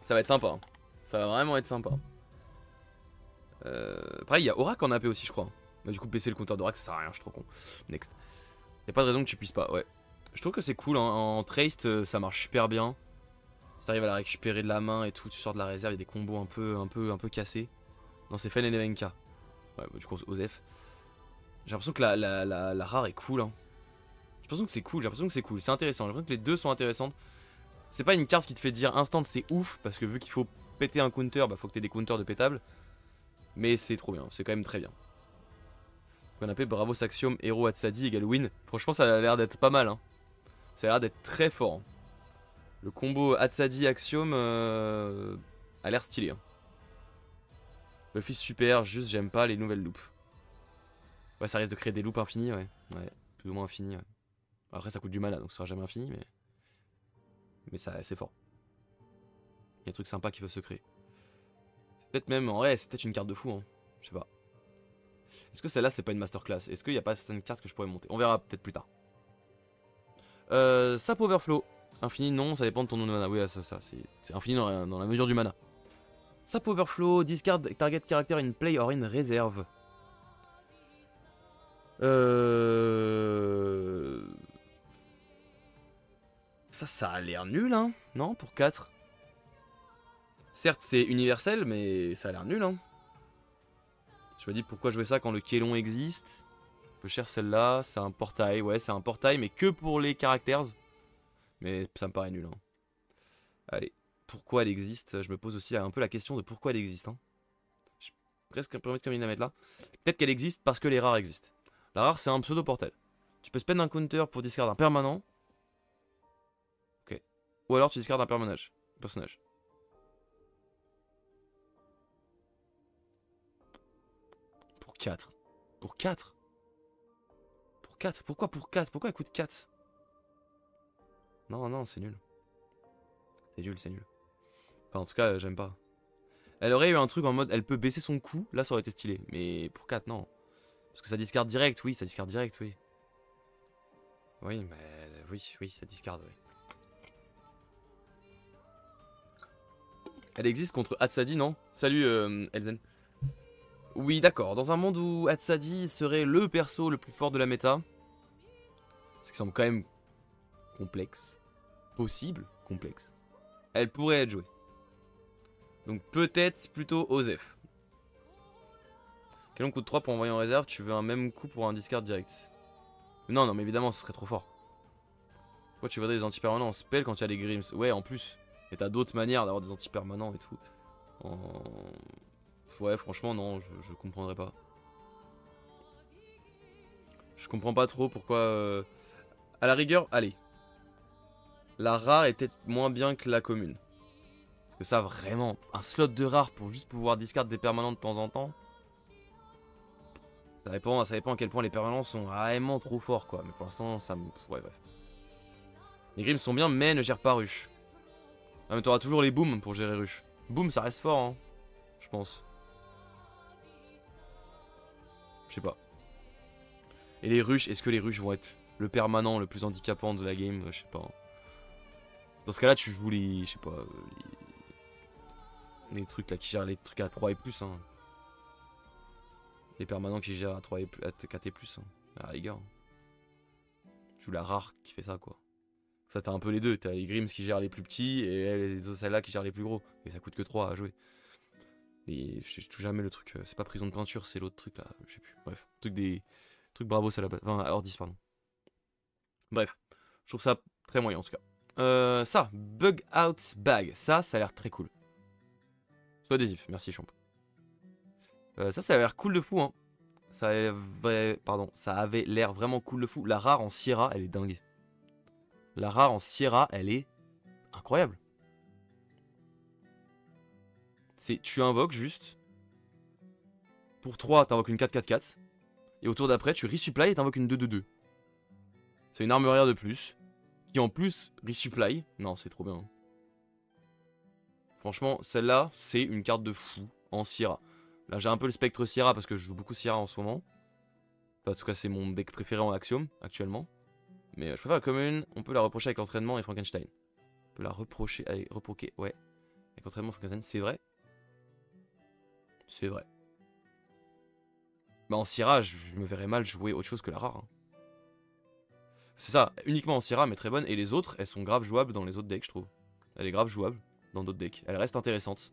Ça va être sympa. Hein. Ça va vraiment être sympa. Pareil, il y a Aurak en AP aussi, je crois. Bah, du coup, baisser le compteur d'Aurak, ça sert à rien, je suis trop con. Next. Y a pas de raison que tu puisses pas, ouais. Je trouve que c'est cool, hein. En Traced, ça marche super bien. Si t'arrives à la récupérer de la main et tout, tu sors de la réserve, il y a des combos un peu cassés. Non, c'est Fen et Nevenka. Ouais, bah, du coup, Osef. J'ai l'impression que la rare est cool. Hein. J'ai l'impression que c'est cool, c'est intéressant. J'ai l'impression que les deux sont intéressantes. C'est pas une carte qui te fait dire instant c'est ouf, parce que vu qu'il faut péter un counter, bah faut que t'aies des counters de pétable. Mais c'est trop bien, c'est quand même très bien. On appelle Bravo Saxium, Hero Atsadi égale win. Franchement, ça a l'air d'être pas mal. Hein. Ça a l'air d'être très fort. Hein. Le combo Atsadi Axiom a l'air stylé. Hein. Buffy super, juste j'aime pas les nouvelles loops. Ouais, ça risque de créer des loops infinis, ouais. Ouais, plus ou moins infinis, ouais. Après, ça coûte du mana, donc ce sera jamais infini, mais ça, c'est fort. Il y a un truc sympa qui peut se créer. C'est peut-être même, en vrai, c'est peut-être une carte de fou, hein. Je sais pas. Est-ce que celle-là, c'est pas une masterclass? Est-ce qu'il n'y a pas certaines cartes que je pourrais monter? On verra peut-être plus tard. Sap Overflow. Infini, non, ça dépend de ton nom de mana. Oui, ça, c'est infini dans la mesure du mana. Sap Overflow, discard target character in play or in reserve. Ça a l'air nul, hein? Non, pour 4. Certes, c'est universel, mais ça a l'air nul, hein? Je me dis pourquoi jouer ça quand le Kélon existe. Peu cher celle-là, c'est un portail. Ouais, c'est un portail, mais que pour les caractères. Mais ça me paraît nul, hein. Allez, pourquoi elle existe? Je me pose aussi un peu la question de pourquoi elle existe, hein. Je suis presque permis de la mettre là. Peut-être qu'elle existe parce que les rares existent. La rare, c'est un pseudo-portal. Tu peux spend un counter pour discard un permanent. Ok. Ou alors tu discardes un personnage. Pour 4. Pour 4. Pour 4. Pourquoi pour 4? Pourquoi elle coûte 4? Non, c'est nul. C'est nul. Enfin, en tout cas, j'aime pas. Elle aurait eu un truc en mode, elle peut baisser son coût. Là, ça aurait été stylé. Mais pour 4, non. Parce que ça discard direct, oui, ça discard direct, oui. Oui, mais oui, ça discard, oui. Elle existe contre Atsadi, non? Salut, Elzen. Oui, d'accord. Dans un monde où Atsadi serait le perso le plus fort de la méta, ce qui semble quand même complexe, possible, complexe, elle pourrait être jouée. Donc peut-être plutôt Osef. Quel coûte 3 pour envoyer en réserve? Tu veux un même coup pour un discard direct? Non, mais évidemment, ce serait trop fort. Pourquoi tu voudrais des anti-permanents en spell quand tu as les Grims? Ouais, en plus. Et t'as d'autres manières d'avoir des anti-permanents et tout. Ouais, franchement, non, je comprendrais pas. Je comprends pas trop pourquoi... À la rigueur, allez. La rare est peut-être moins bien que la commune. Parce que ça, vraiment, un slot de rare pour juste pouvoir discard des permanents de temps en temps. Ça dépend à quel point les permanents sont vraiment trop forts, quoi. Mais pour l'instant, ça me... Ouais, bref. Les Grims sont bien, mais ne gèrent pas Rush. Ah, mais t'auras toujours les booms pour gérer Rush. Boom, ça reste fort, hein. Je pense. Je sais pas. Et les rushs, est-ce que les rushs vont être le permanent le plus handicapant de la game? Je sais pas. Dans ce cas-là, tu joues les... Je sais pas... Les trucs là qui gèrent les trucs à 3 et plus, hein. Les permanents qui gèrent à 3 et plus, à 4 et plus, hein. À la rigueur. Tu joues la rare qui fait ça, quoi. Ça, t'as un peu les deux. T'as les Grims qui gèrent les plus petits et celles-là qui gèrent les plus gros. Et ça coûte que 3 à jouer. Et je touche jamais le truc. C'est pas prison de peinture, c'est l'autre truc là. Je sais plus. Bref. Truc bravo, ça la base. Enfin, Ordis, pardon. Bref. Je trouve ça très moyen en tout cas. Ça, Bug Out Bag. Ça a l'air très cool. Soit adhésif. Merci, Champ. Ça a l'air cool de fou, hein. Ça avait l'air vraiment cool de fou. La rare en Sierra, elle est dingue. La rare en Sierra, elle est incroyable. Tu invoques juste. Pour 3, t'invoques une 4-4-4. Et au tour d'après, tu resupply et t'invoques une 2-2-2. C'est une armurière de plus. Qui en plus resupply. Non, c'est trop bien. Franchement, celle-là, c'est une carte de fou en Sierra. Là, j'ai un peu le spectre Sierra parce que je joue beaucoup Sierra en ce moment. Enfin, en tout cas, c'est mon deck préféré en Axiom actuellement. Mais je préfère la commune. On peut la reprocher avec l'entraînement et Frankenstein. On peut la reprocher avec reproquer, ouais. Avec l'entraînement Frankenstein, c'est vrai. C'est vrai. Bah en Sierra, je me verrais mal jouer autre chose que la rare. Hein. C'est ça, uniquement en Sierra, mais très bonne. Et les autres, elles sont grave jouables dans les autres decks, je trouve. Elle est grave jouable dans d'autres decks. Elle reste intéressante.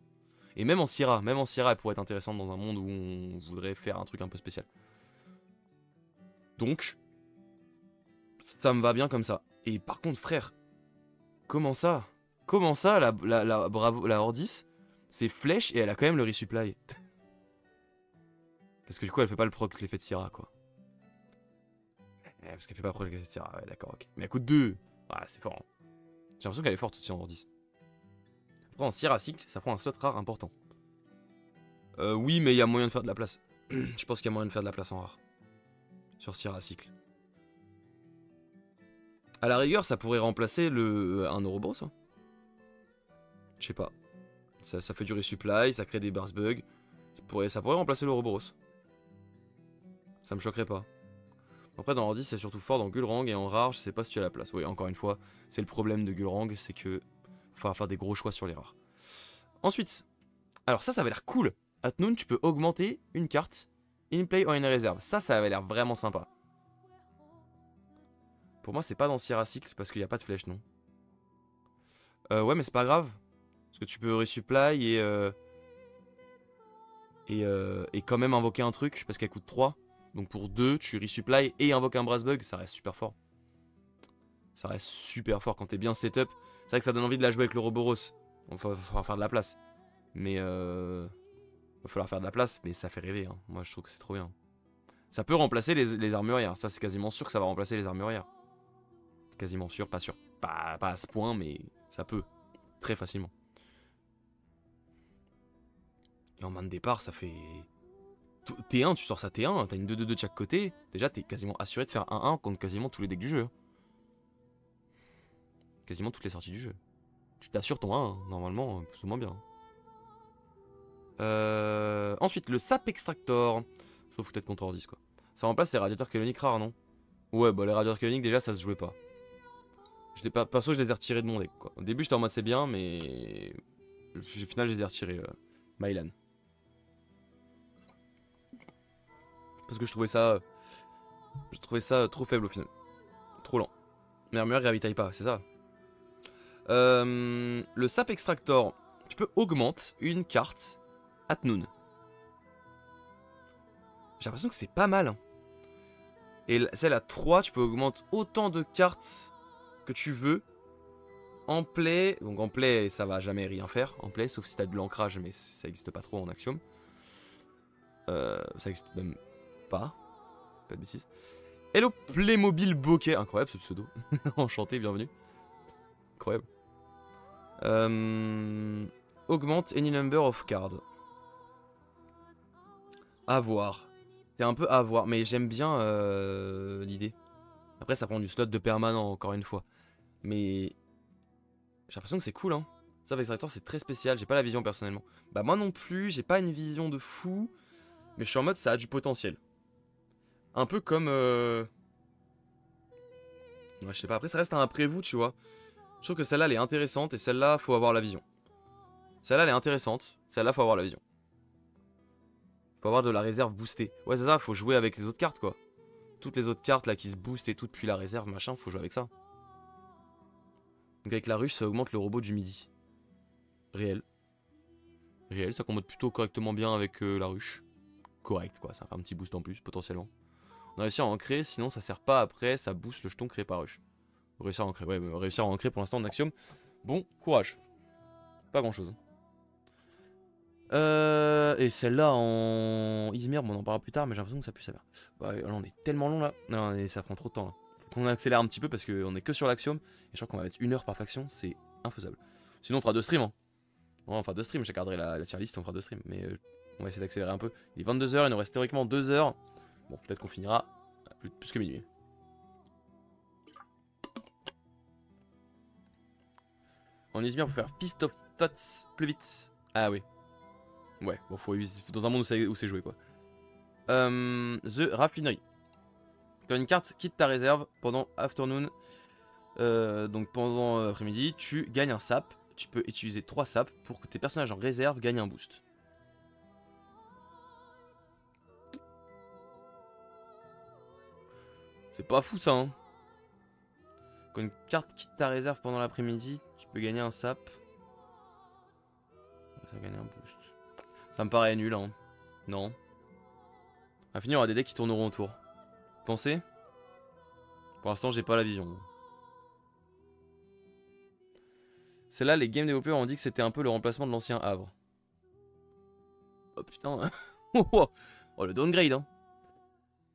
Et même en Sierra, elle pourrait être intéressante dans un monde où on voudrait faire un truc un peu spécial. Donc, ça me va bien comme ça. Et par contre, frère, comment ça la Ordis, c'est flèche et elle a quand même le resupply. Parce que du coup, elle fait pas le proc l'effet de Sierra, quoi. Parce qu'elle fait pas proc l'effet de Sierra, ouais, d'accord, ok. Mais elle coûte 2. Ah, c'est fort. Hein. J'ai l'impression qu'elle est forte aussi en Ordis. Après, en Sierra cycle, ça prend un slot rare important. Oui, mais il y a moyen de faire de la place. Je pense qu'il y a moyen de faire de la place en rare. Sur Sierra cycle. À la rigueur, ça pourrait remplacer un Ouroboros. Hein. Je sais pas. Ça fait du resupply, ça crée des burst bugs. Ça pourrait remplacer l'Ouroboros. Ça me choquerait pas. Après, dans l'ordi, c'est surtout fort dans Gulrang et en rare, je sais pas si tu as la place. Oui, encore une fois, c'est le problème de Gulrang, c'est que faut faire des gros choix sur les rares. Ensuite, alors ça avait l'air cool. At noon, tu peux augmenter une carte in play ou in réserve. Ça avait l'air vraiment sympa. Pour moi, c'est pas dans Sierra Cycle parce qu'il n'y a pas de flèche, non. Ouais, mais c'est pas grave. Parce que tu peux resupply et quand même invoquer un truc parce qu'elle coûte 3. Donc pour 2, tu resupply et invoques un brass bug, ça reste super fort. Ça reste super fort quand t'es bien setup. C'est vrai que ça donne envie de la jouer avec l'Ouroboros. Il va falloir faire de la place. Mais va falloir faire de la place, mais ça fait rêver. Hein. Moi je trouve que c'est trop bien. Ça peut remplacer les armurières. Ça c'est quasiment sûr que ça va remplacer les armurières. Quasiment sûr, pas sûr. Pas à ce point, mais ça peut. Très facilement. Et en main de départ, ça fait... T1, tu sors ça T1, t'as une 2-2-2 de chaque côté. Déjà, t'es quasiment assuré de faire 1-1 contre quasiment tous les decks du jeu. Quasiment toutes les sorties du jeu. Tu t'assures ton 1, normalement, plus ou moins bien. Ensuite, le Sap Extractor. Sauf peut-être contre Ordis, quoi. Ça remplace les radiateurs canoniques rares, non? Ouais, bah les radiateurs canoniques, déjà, ça se jouait pas. Perso, je les ai retirés de mon deck, quoi. Au début, j'étais en mode c'est bien, mais... Au final, je les ai retirés, Mylan. Parce que je trouvais ça trop faible au final. Trop lent. Mais armure ravitaille pas, c'est ça. Le Sap Extractor, tu peux augmenter une carte at noon. J'ai l'impression que c'est pas mal. Hein. Et celle à 3, tu peux augmenter autant de cartes que tu veux. En play, donc en play ça va jamais rien faire. En play, sauf si t'as de l'ancrage, mais ça existe pas trop en Axiom. Ça existe même pas. Pas de bêtises. Hello Playmobil Bokeh. Incroyable ce pseudo. Enchanté, bienvenue. Incroyable. Augmente any number of cards. À voir. C'est un peu à voir, mais j'aime bien l'idée. Après, ça prend du slot de permanent, encore une fois. Mais j'ai l'impression que c'est cool, hein. Ça, avec Extractor, c'est très spécial. J'ai pas la vision personnellement. Bah, moi non plus, j'ai pas une vision de fou. Mais je suis en mode, ça a du potentiel. Un peu comme. Ouais, je sais pas. Après, ça reste un prévôt, tu vois. Je trouve que celle-là, elle est intéressante. Et celle-là, faut avoir la vision. Celle-là, elle est intéressante. Celle-là, faut avoir la vision. Faut avoir de la réserve boostée. Ouais, c'est ça, faut jouer avec les autres cartes, quoi. Toutes les autres cartes là qui se boostent et tout depuis la réserve, machin, faut jouer avec ça. Donc avec la ruche, ça augmente le robot du midi. Réel. Réel, ça combote plutôt correctement bien avec la ruche. Correct, quoi, ça fait un petit boost en plus, potentiellement. On a réussi à en créer, sinon ça sert pas après, ça booste le jeton créé par ruche. Réussir à en créer, ouais, mais réussir à en créer pour l'instant en Axiom. Bon, courage. Pas grand chose. Et celle-là en Izmir, bon, on en parlera plus tard, mais j'ai l'impression que ça pue sa mère. Bah, là, on est tellement long là. Non, et ça prend trop de temps là. Faut qu'on accélère un petit peu parce qu'on est que sur l'Axiom. Et je crois qu'on va mettre 1 heure par faction, c'est infaisable. Sinon, on fera 2 streams. Hein. Ouais, on fera 2 streams, je garderai la tier list, on fera 2 streams. Mais on va essayer d'accélérer un peu. Il est 22 h, il nous reste théoriquement 2 heures. Bon, peut-être qu'on finira plus que minuit. En Izmir, pour faire Fist of Thoughts plus vite. Ah oui. Ouais, bon, faut dans un monde où c'est joué quoi. The Raffinerie. Quand une carte quitte ta réserve pendant Afternoon, donc pendant l'après-midi, tu gagnes un sap. Tu peux utiliser 3 saps pour que tes personnages en réserve gagnent un boost. C'est pas fou ça, hein. Quand une carte quitte ta réserve pendant l'après-midi, tu peux gagner un sap. Ça gagne un boost. Ça me paraît nul, hein. Non. À finir, il y aura des decks qui tourneront autour. Pensez? Pour l'instant, j'ai pas la vision. C'est là, les game développeurs ont dit que c'était un peu le remplacement de l'ancien Havre. Oh putain. Oh, le downgrade, hein.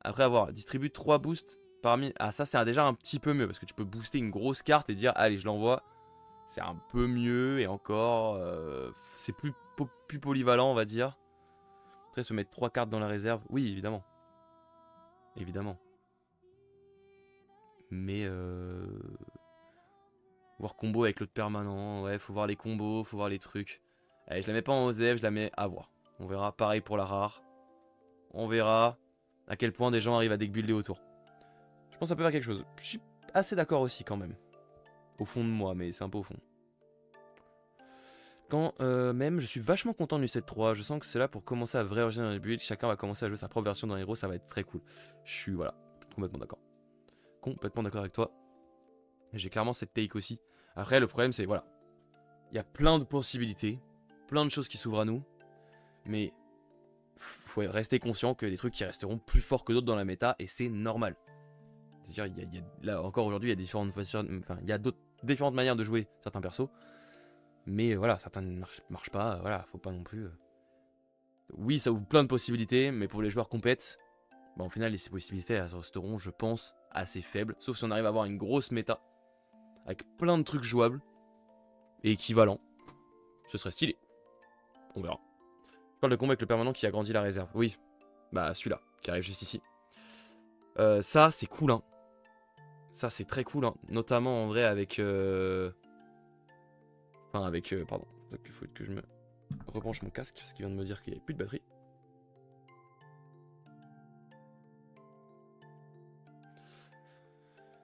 Après avoir distribué 3 boosts parmi. Ah, ça, c'est déjà un petit peu mieux parce que tu peux booster une grosse carte et dire, allez, je l'envoie. C'est un peu mieux et encore. C'est plus polyvalent, on va dire. Après, se mettre 3 cartes dans la réserve. Oui, évidemment. Évidemment. Mais voir combo avec l'autre permanent. Ouais, faut voir les combos, faut voir les trucs. Allez, je la mets pas en OZF, je la mets à voir. On verra. Pareil pour la rare. On verra à quel point des gens arrivent à deckbuilder autour. Je pense que ça peut faire quelque chose. Je suis assez d'accord aussi quand même. Au fond de moi, mais c'est un peu au fond. Quand même, je suis vachement content du 7-3. Je sens que c'est là pour commencer à vrai originer dans les builds. Chacun va commencer à jouer sa propre version d'un héros. Ça va être très cool. Je suis, voilà, complètement d'accord. Complètement d'accord avec toi. J'ai clairement cette take aussi. Après, le problème, c'est, voilà. Il y a plein de possibilités. Plein de choses qui s'ouvrent à nous. Mais faut rester conscient que des trucs qui resteront plus forts que d'autres dans la méta. Et c'est normal. C'est-à-dire, là, encore aujourd'hui, il y a différentes différentes manières de jouer certains persos. Mais voilà, certains ne marchent pas, voilà, faut pas non plus... Oui, ça ouvre plein de possibilités, mais pour les joueurs compètes, bah, au final, ces possibilités, elles resteront, je pense, assez faibles. Sauf si on arrive à avoir une grosse méta, avec plein de trucs jouables, et équivalents. Ce serait stylé. On verra. Je parle de combat avec le permanent qui agrandit la réserve. Oui, bah celui-là, qui arrive juste ici. Ça, c'est cool, hein. Ça, c'est très cool, hein. Notamment, en vrai, avec... Enfin, avec... pardon, il faut que je me rebranche mon casque, parce qu'il vient de me dire qu'il n'y avait plus de batterie.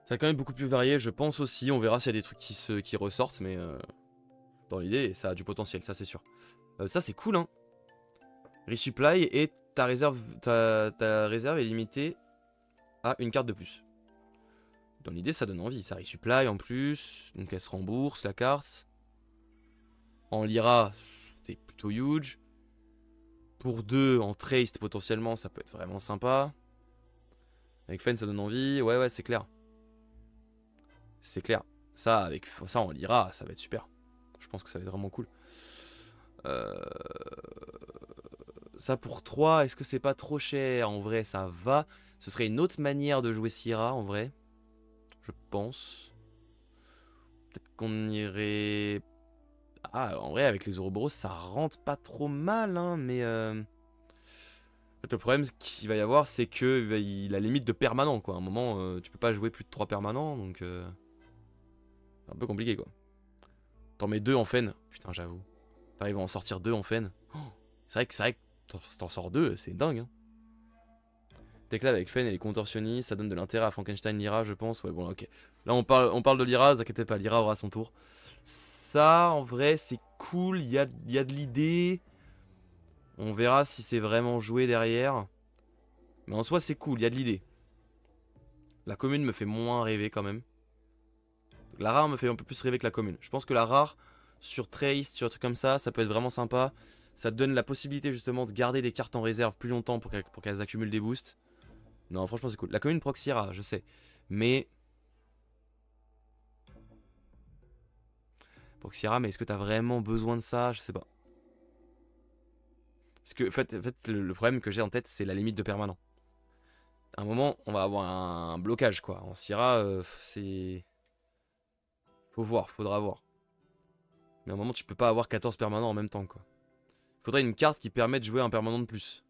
Ça va quand même beaucoup plus varié, je pense aussi. On verra s'il y a des trucs qui ressortent, mais dans l'idée, ça a du potentiel, ça c'est sûr. Ça c'est cool, hein. Resupply et ta réserve est limitée à une carte de plus. Dans l'idée, ça donne envie. Ça resupply en plus, donc elle se rembourse la carte. En Lyra, c'est plutôt huge. Pour 2, en Traced, potentiellement, ça peut être vraiment sympa. Avec Fen, ça donne envie. Ouais, c'est clair. C'est clair. Ça, avec ça, on lira, ça va être super. Je pense que ça va être vraiment cool. Euh, Ça pour 3, est-ce que c'est pas trop cher? En vrai, ça va. Ce serait une autre manière de jouer Syrah, en vrai. Je pense. Peut-être qu'on irait... Ah, en vrai, avec les Ouroboros, ça rentre pas trop mal, hein, mais... En fait, le problème qu'il va y avoir, c'est que il a limite de permanent, quoi. À un moment, tu peux pas jouer plus de 3 permanents, donc... C'est un peu compliqué, quoi. T'en mets 2 en fen. Putain, j'avoue. T'arrives à en sortir 2 en fen. Oh, c'est vrai que t'en sors 2, c'est dingue, hein. Téclave avec Fen et les contorsionnistes, ça donne de l'intérêt à Frankenstein Lyra, je pense. Ouais, bon, ok. Là, on parle de Lyra, ne vous inquiétez pas, Lyra aura son tour. Ça, en vrai, c'est cool, il y a de l'idée. On verra si c'est vraiment joué derrière. Mais en soi, c'est cool, il y a de l'idée. La commune me fait moins rêver quand même. La rare me fait un peu plus rêver que la commune. Je pense que la rare, sur Trace, sur un truc comme ça peut être vraiment sympa. Ça te donne la possibilité justement de garder des cartes en réserve plus longtemps pour qu'elles accumulent des boosts. Non, franchement, c'est cool. La commune proxira, je sais. Mais... Proxira, mais est-ce que t'as vraiment besoin de ça? Je sais pas. Parce que, en fait le problème que j'ai en tête, c'est la limite de permanent. À un moment, on va avoir un blocage, quoi. En Syrah, c'est... Faut voir, faudra voir. Mais à un moment, tu peux pas avoir 14 permanents en même temps, quoi. Faudrait une carte qui permet de jouer un permanent de plus.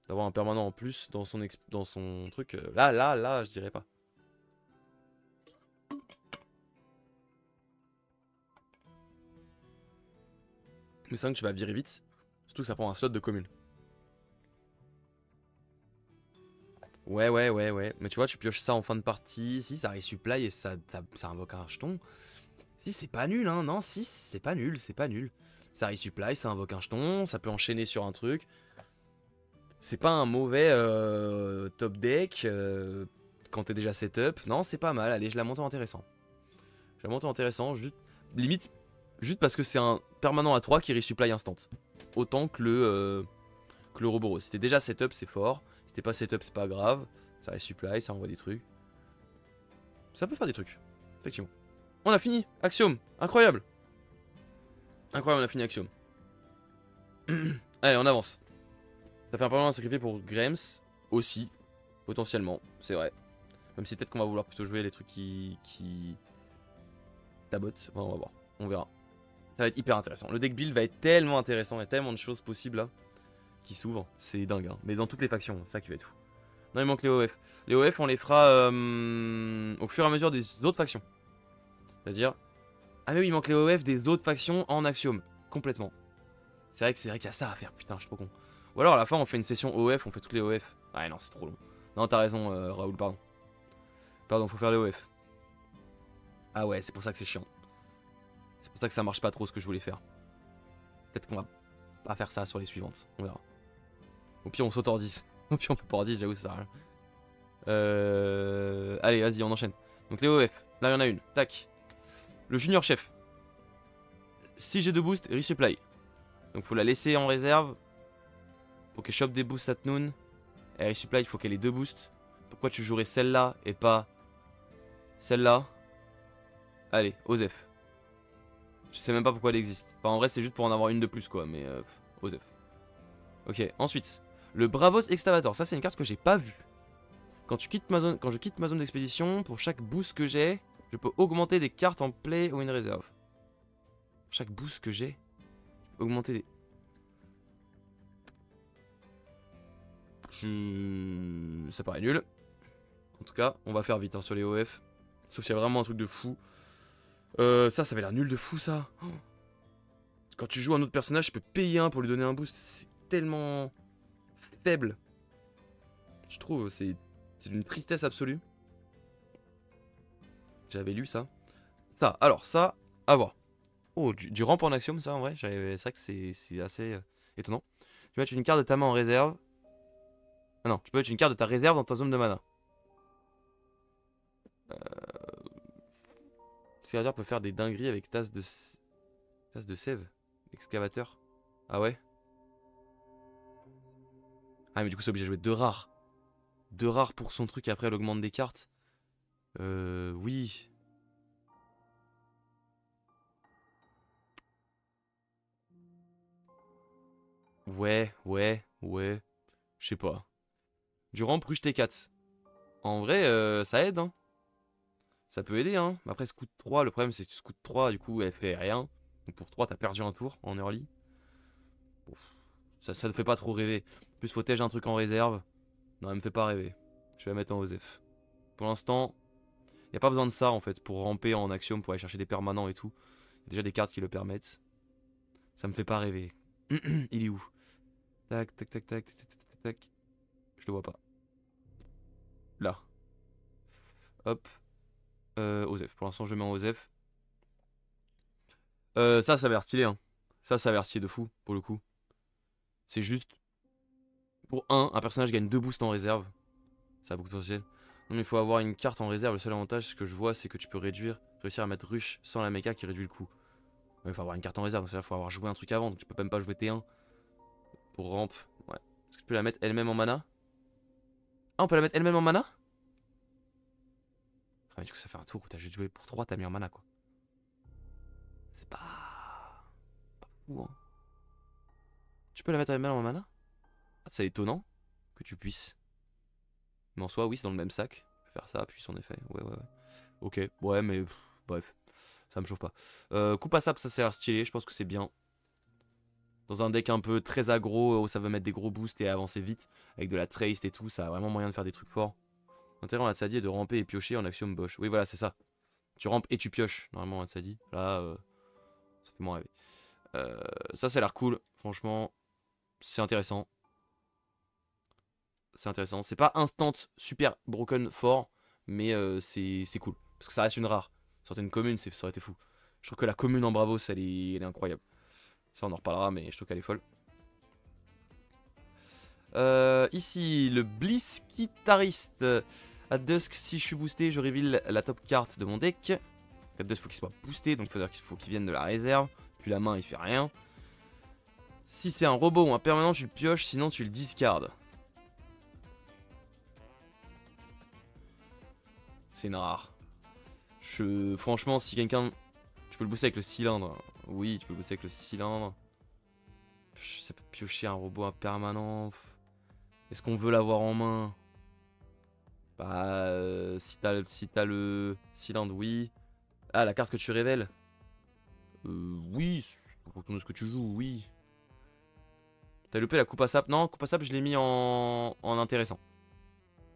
D'avoir un permanent en plus dans son truc. Là, je dirais pas. Mais c'est vrai que tu vas virer vite. Surtout que ça prend un slot de commune. Ouais. Mais tu vois, tu pioches ça en fin de partie. Si, ça resupply et ça invoque un jeton. Si, c'est pas nul, hein. Non, si, c'est pas nul, c'est pas nul. Ça resupply, ça invoque un jeton. Ça peut enchaîner sur un truc. C'est pas un mauvais top deck quand t'es déjà setup. Non, c'est pas mal. Allez, je la monte en intéressant. Je la monte en intéressant. Limite, juste parce que c'est un permanent à 3 qui resupply instant. Autant que le Ouroboros. Si t'es déjà setup, c'est fort. Si t'es pas setup, c'est pas grave. Ça resupply, ça envoie des trucs. Ça peut faire des trucs. Effectivement. On a fini. Axiom. Incroyable. Incroyable, on a fini Axiom. Allez, on avance. Ça fait un permanent à sacrifier pour Grems aussi. Potentiellement, c'est vrai. Même si peut-être qu'on va vouloir plutôt jouer les trucs qui tabotent. Enfin, on va voir. On verra. Ça va être hyper intéressant. Le deck build va être tellement intéressant. Il y a tellement de choses possibles là qui s'ouvrent. C'est dingue, hein. Mais dans toutes les factions, c'est ça qui va être fou. Non, il manque les OF. Les OF, on les fera au fur et à mesure des autres factions. C'est-à-dire... Ah mais oui, il manque les OF des autres factions en Axiom. Complètement. C'est vrai qu'il y a ça à faire. Putain, je suis trop con. Ou alors à la fin, on fait une session OF, on fait toutes les OF. Ah non, c'est trop long. Non, t'as raison, Raoul, pardon. Pardon, faut faire les OF. Ah ouais, c'est pour ça que c'est chiant. C'est pour ça que ça marche pas trop ce que je voulais faire. Peut-être qu'on va pas faire ça sur les suivantes. On verra. Au pire, on saute hors 10. Au pire, on peut pas hors 10, j'avoue, ça sert à rien. Allez, vas-y, on enchaîne. Donc les OF. Là, il y en a une. Tac. Le junior chef. Si j'ai 2 boosts, resupply. Donc faut la laisser en réserve. Faut qu'elle chope des boosts à Tnoun. Et resupply, il faut qu'elle ait 2 boosts. Pourquoi tu jouerais celle-là et pas celle-là? Allez, Osef. Je sais même pas pourquoi elle existe. Enfin, en vrai, c'est juste pour en avoir une de plus, quoi. Mais, Osef. Ok, ensuite. Le Bravos Excavator. Ça, c'est une carte que j'ai pas vue. Quand je quitte ma zone d'expédition, pour chaque boost que j'ai, je peux augmenter des cartes en play ou une réserve. Chaque boost que j'ai, je peux augmenter des... Ça paraît nul. En tout cas, on va faire vite hein, sur les OF. Sauf s'il y a vraiment un truc de fou. Ça avait l'air nul de fou, ça. Oh. Quand tu joues un autre personnage, je peux payer un pour lui donner un boost. C'est tellement faible. Je trouve, c'est d'une tristesse absolue. J'avais lu ça. Ça, alors ça, à voir. Oh, du ramp en axiome, ça en vrai. C'est vrai que c'est assez étonnant. Tu peux mettre une carte de ta main en réserve. Ah non, tu peux mettre une carte de ta réserve dans ta zone de mana. Scavateur peut faire des dingueries avec tasse de sève. Excavateur. Ah ouais. Ah mais du coup c'est obligé de jouer 2 rares. 2 rares pour son truc et après elle augmente des cartes. Oui. Ouais. Je sais pas. Du ramp rush T4. En vrai, ça aide, hein. Ça peut aider, hein. Après, Scout 3, le problème c'est que Scout 3, du coup, elle fait rien. Donc pour 3, t'as perdu un tour en early. Ouf. Ça ne fait pas trop rêver. En plus, faut tège un truc en réserve. Non, elle me fait pas rêver. Je vais la mettre en OSEF. Pour l'instant, y a pas besoin de ça en fait pour ramper en Axiom, pour aller chercher des permanents et tout. Y a déjà des cartes qui le permettent. Ça me fait pas rêver. Il est où? Tac, tac, tac, tac, tac, tac, tac, tac. Je le vois pas. Là. Hop. OSEF. Pour l'instant, je le mets en OSEF. Ça a l'air stylé, hein. Ça a l'air stylé de fou, pour le coup. C'est juste. Pour un personnage gagne 2 boosts en réserve. Ça a beaucoup de potentiel. Non, mais il faut avoir une carte en réserve. Le seul avantage, ce que je vois, c'est que tu peux réussir à mettre rush sans la méca qui réduit le coût. Il faut avoir une carte en réserve, donc il faut avoir joué un truc avant. Donc tu peux même pas jouer T1 pour ramp. Ouais. Est-ce que tu peux la mettre elle-même en mana? Ah, on peut la mettre elle-même en mana? Ah, mais du coup, ça fait un tour où t'as juste joué pour 3, t'as mis en mana quoi. C'est pas fou, hein. Tu peux la mettre elle-même en mana? Ah, c'est étonnant que tu puisses. Mais en soi, oui, c'est dans le même sac. Faire ça, puis son effet. Ouais. Ok, ouais, mais bref, ça me chauffe pas. Coupe à sap, ça a l'air stylé, je pense que c'est bien. Dans un deck un peu très aggro, où ça veut mettre des gros boosts et avancer vite, avec de la trace et tout, ça a vraiment moyen de faire des trucs forts. L'intérêt en Hatsadi est de ramper et piocher en Axiom Bosch. Oui, voilà, c'est ça. Tu rampes et tu pioches, normalement en Hatsadi. Là, ça fait moins rêver. Ça a l'air cool, franchement, c'est intéressant. C'est intéressant. C'est pas instant super broken fort, mais c'est cool. Parce que ça reste une rare. Certaines communes, ça aurait été fou. Je trouve que la commune en Bravos, elle est incroyable. Ça, on en reparlera, mais je trouve qu'elle est folle. Ici, le Bliss Guitariste. À Dusk, si je suis boosté, je reveal la top carte de mon deck. À Dusk, il faut qu'il soit boosté, donc il faut qu'il vienne de la réserve. Puis la main, il fait rien. Si c'est un robot ou un permanent, tu le pioches, sinon tu le discardes. C'est une rare. Franchement, si quelqu'un... Tu peux le booster avec le cylindre. Oui, tu peux le booster avec le cylindre. Ça peut piocher un robot impermanent. Est-ce qu'on veut l'avoir en main? Bah, si t'as le cylindre, oui. Ah, la carte que tu révèles? Oui, pour retourner ce que tu joues, oui. T'as loupé la coupe à sap? Non, coupe à sap, je l'ai mis en intéressant.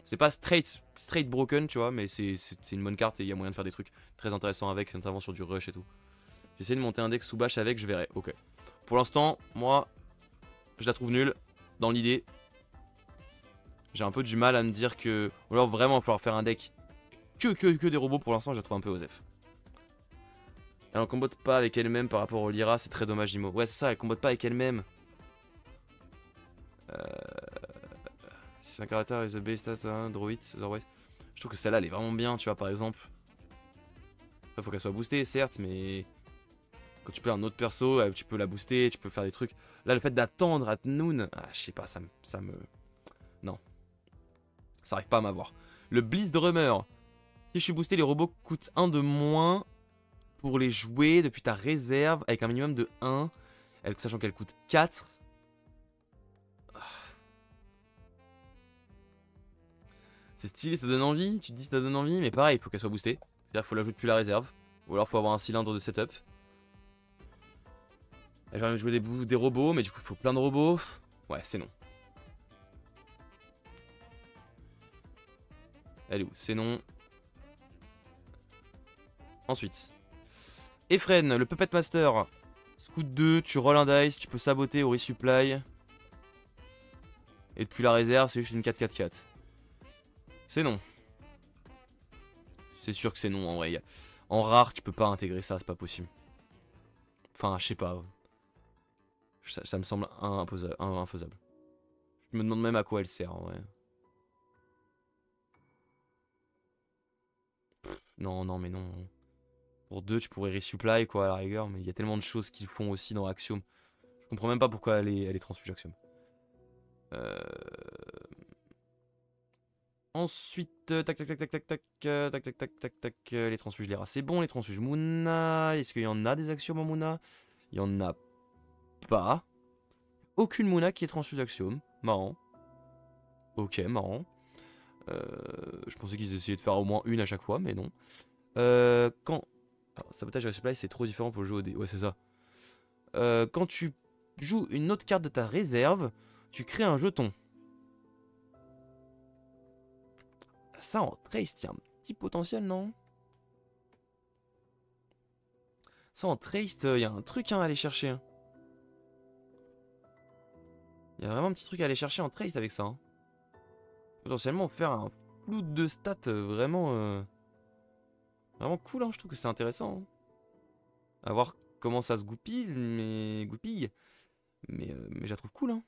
C'est pas straight broken, tu vois, mais c'est une bonne carte et il y a moyen de faire des trucs très intéressants avec, notamment sur du rush et tout. J'essaie de monter un deck sous bash avec, je verrai. Ok. Pour l'instant, moi, je la trouve nulle dans l'idée. J'ai un peu du mal à me dire que... Ou alors vraiment, il va falloir faire un deck que des robots. Pour l'instant, je la trouve un peu osef. Elle en combote pas avec elle-même par rapport au Lyra, c'est très dommage, Imo. Ouais, c'est ça, elle combote pas avec elle-même. Si c'est un caractère is the base stat, hein, Druid, otherwise. Je trouve que celle-là, elle est vraiment bien, tu vois, par exemple. Après, faut qu'elle soit boostée, certes, mais... Quand tu peux un autre perso, tu peux la booster, tu peux faire des trucs. Là, le fait d'attendre à Noon, je sais pas, ça me... Non. Ça arrive pas à m'avoir. Le Bliss Drummer. Si je suis boosté, les robots coûtent 1 de moins pour les jouer depuis ta réserve avec un minimum de 1. Sachant qu'elle coûte 4. C'est stylé, ça donne envie. Tu te dis ça donne envie, mais pareil, il faut qu'elle soit boostée. C'est-à-dire qu'il faut la jouer depuis la réserve. Ou alors il faut avoir un cylindre de setup. Elle va même jouer des robots, mais du coup il faut plein de robots. Ouais, c'est non. Elle est où? C'est non. Ensuite. Efren, le Puppet Master. Scout 2, tu rolls un dice, tu peux saboter au resupply. Et depuis la réserve, c'est juste une 4-4-4. C'est non. C'est sûr que c'est non en vrai. En rare, tu peux pas intégrer ça, c'est pas possible. Enfin, je sais pas. Ça me semble infaisable. Je me demande même à quoi elle sert en vrai. Non, mais non. Pour 2, tu pourrais resupply quoi à la rigueur, mais il y a tellement de choses qu'ils font aussi dans Axiom. Je comprends même pas pourquoi elle est transfuge Axiom. Ensuite, tac, les transfuges, les rats, c'est bon, les transfuges. Mouna, est-ce qu'il y en a des Axiom en Mouna? Il y en a pas. aucune Mona qui est transfuse Axiom. Marrant. Ok, marrant. Je pensais qu'ils essayaient de faire au moins une à chaque fois, mais non. Quand... Alors, sabotage et resupply, c'est trop différent pour jouer au dé. Ouais, c'est ça. Quand tu joues une autre carte de ta réserve, tu crées un jeton. Ça, en trace, tiens, un petit potentiel, non? Ça, en trace, il y a un truc hein, à aller chercher. Hein. Il y a vraiment un petit truc à aller chercher en trace avec ça. Hein. Potentiellement faire un flou de stats vraiment cool, hein, je trouve que c'est intéressant. Hein. À voir comment ça se goupille, mais je la trouve cool. Hein.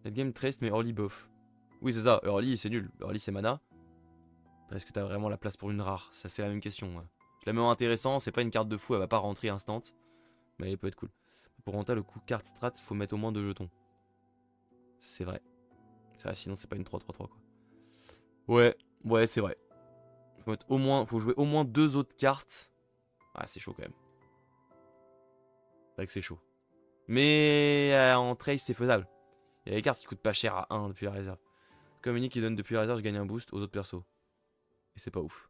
Late game trace, mais early buff. Oui, c'est ça, early c'est nul. Early c'est mana. Est-ce que t'as vraiment la place pour une rare? Ça, c'est la même question. Ouais. Je la mets en intéressant, c'est pas une carte de fou, elle va pas rentrer instant. Mais elle peut être cool. Pour rentrer le coup carte strat, faut mettre au moins 2 jetons. C'est vrai. C'est vrai, sinon c'est pas une 3-3-3 quoi. Ouais, c'est vrai. Faut jouer au moins 2 autres cartes. Ah, c'est chaud quand même. C'est vrai que c'est chaud. Mais en trace, c'est faisable. Il y a des cartes qui coûtent pas cher à 1 depuis la réserve. Comme unique qui donne depuis la réserve, je gagne un boost aux autres persos. Et c'est pas ouf.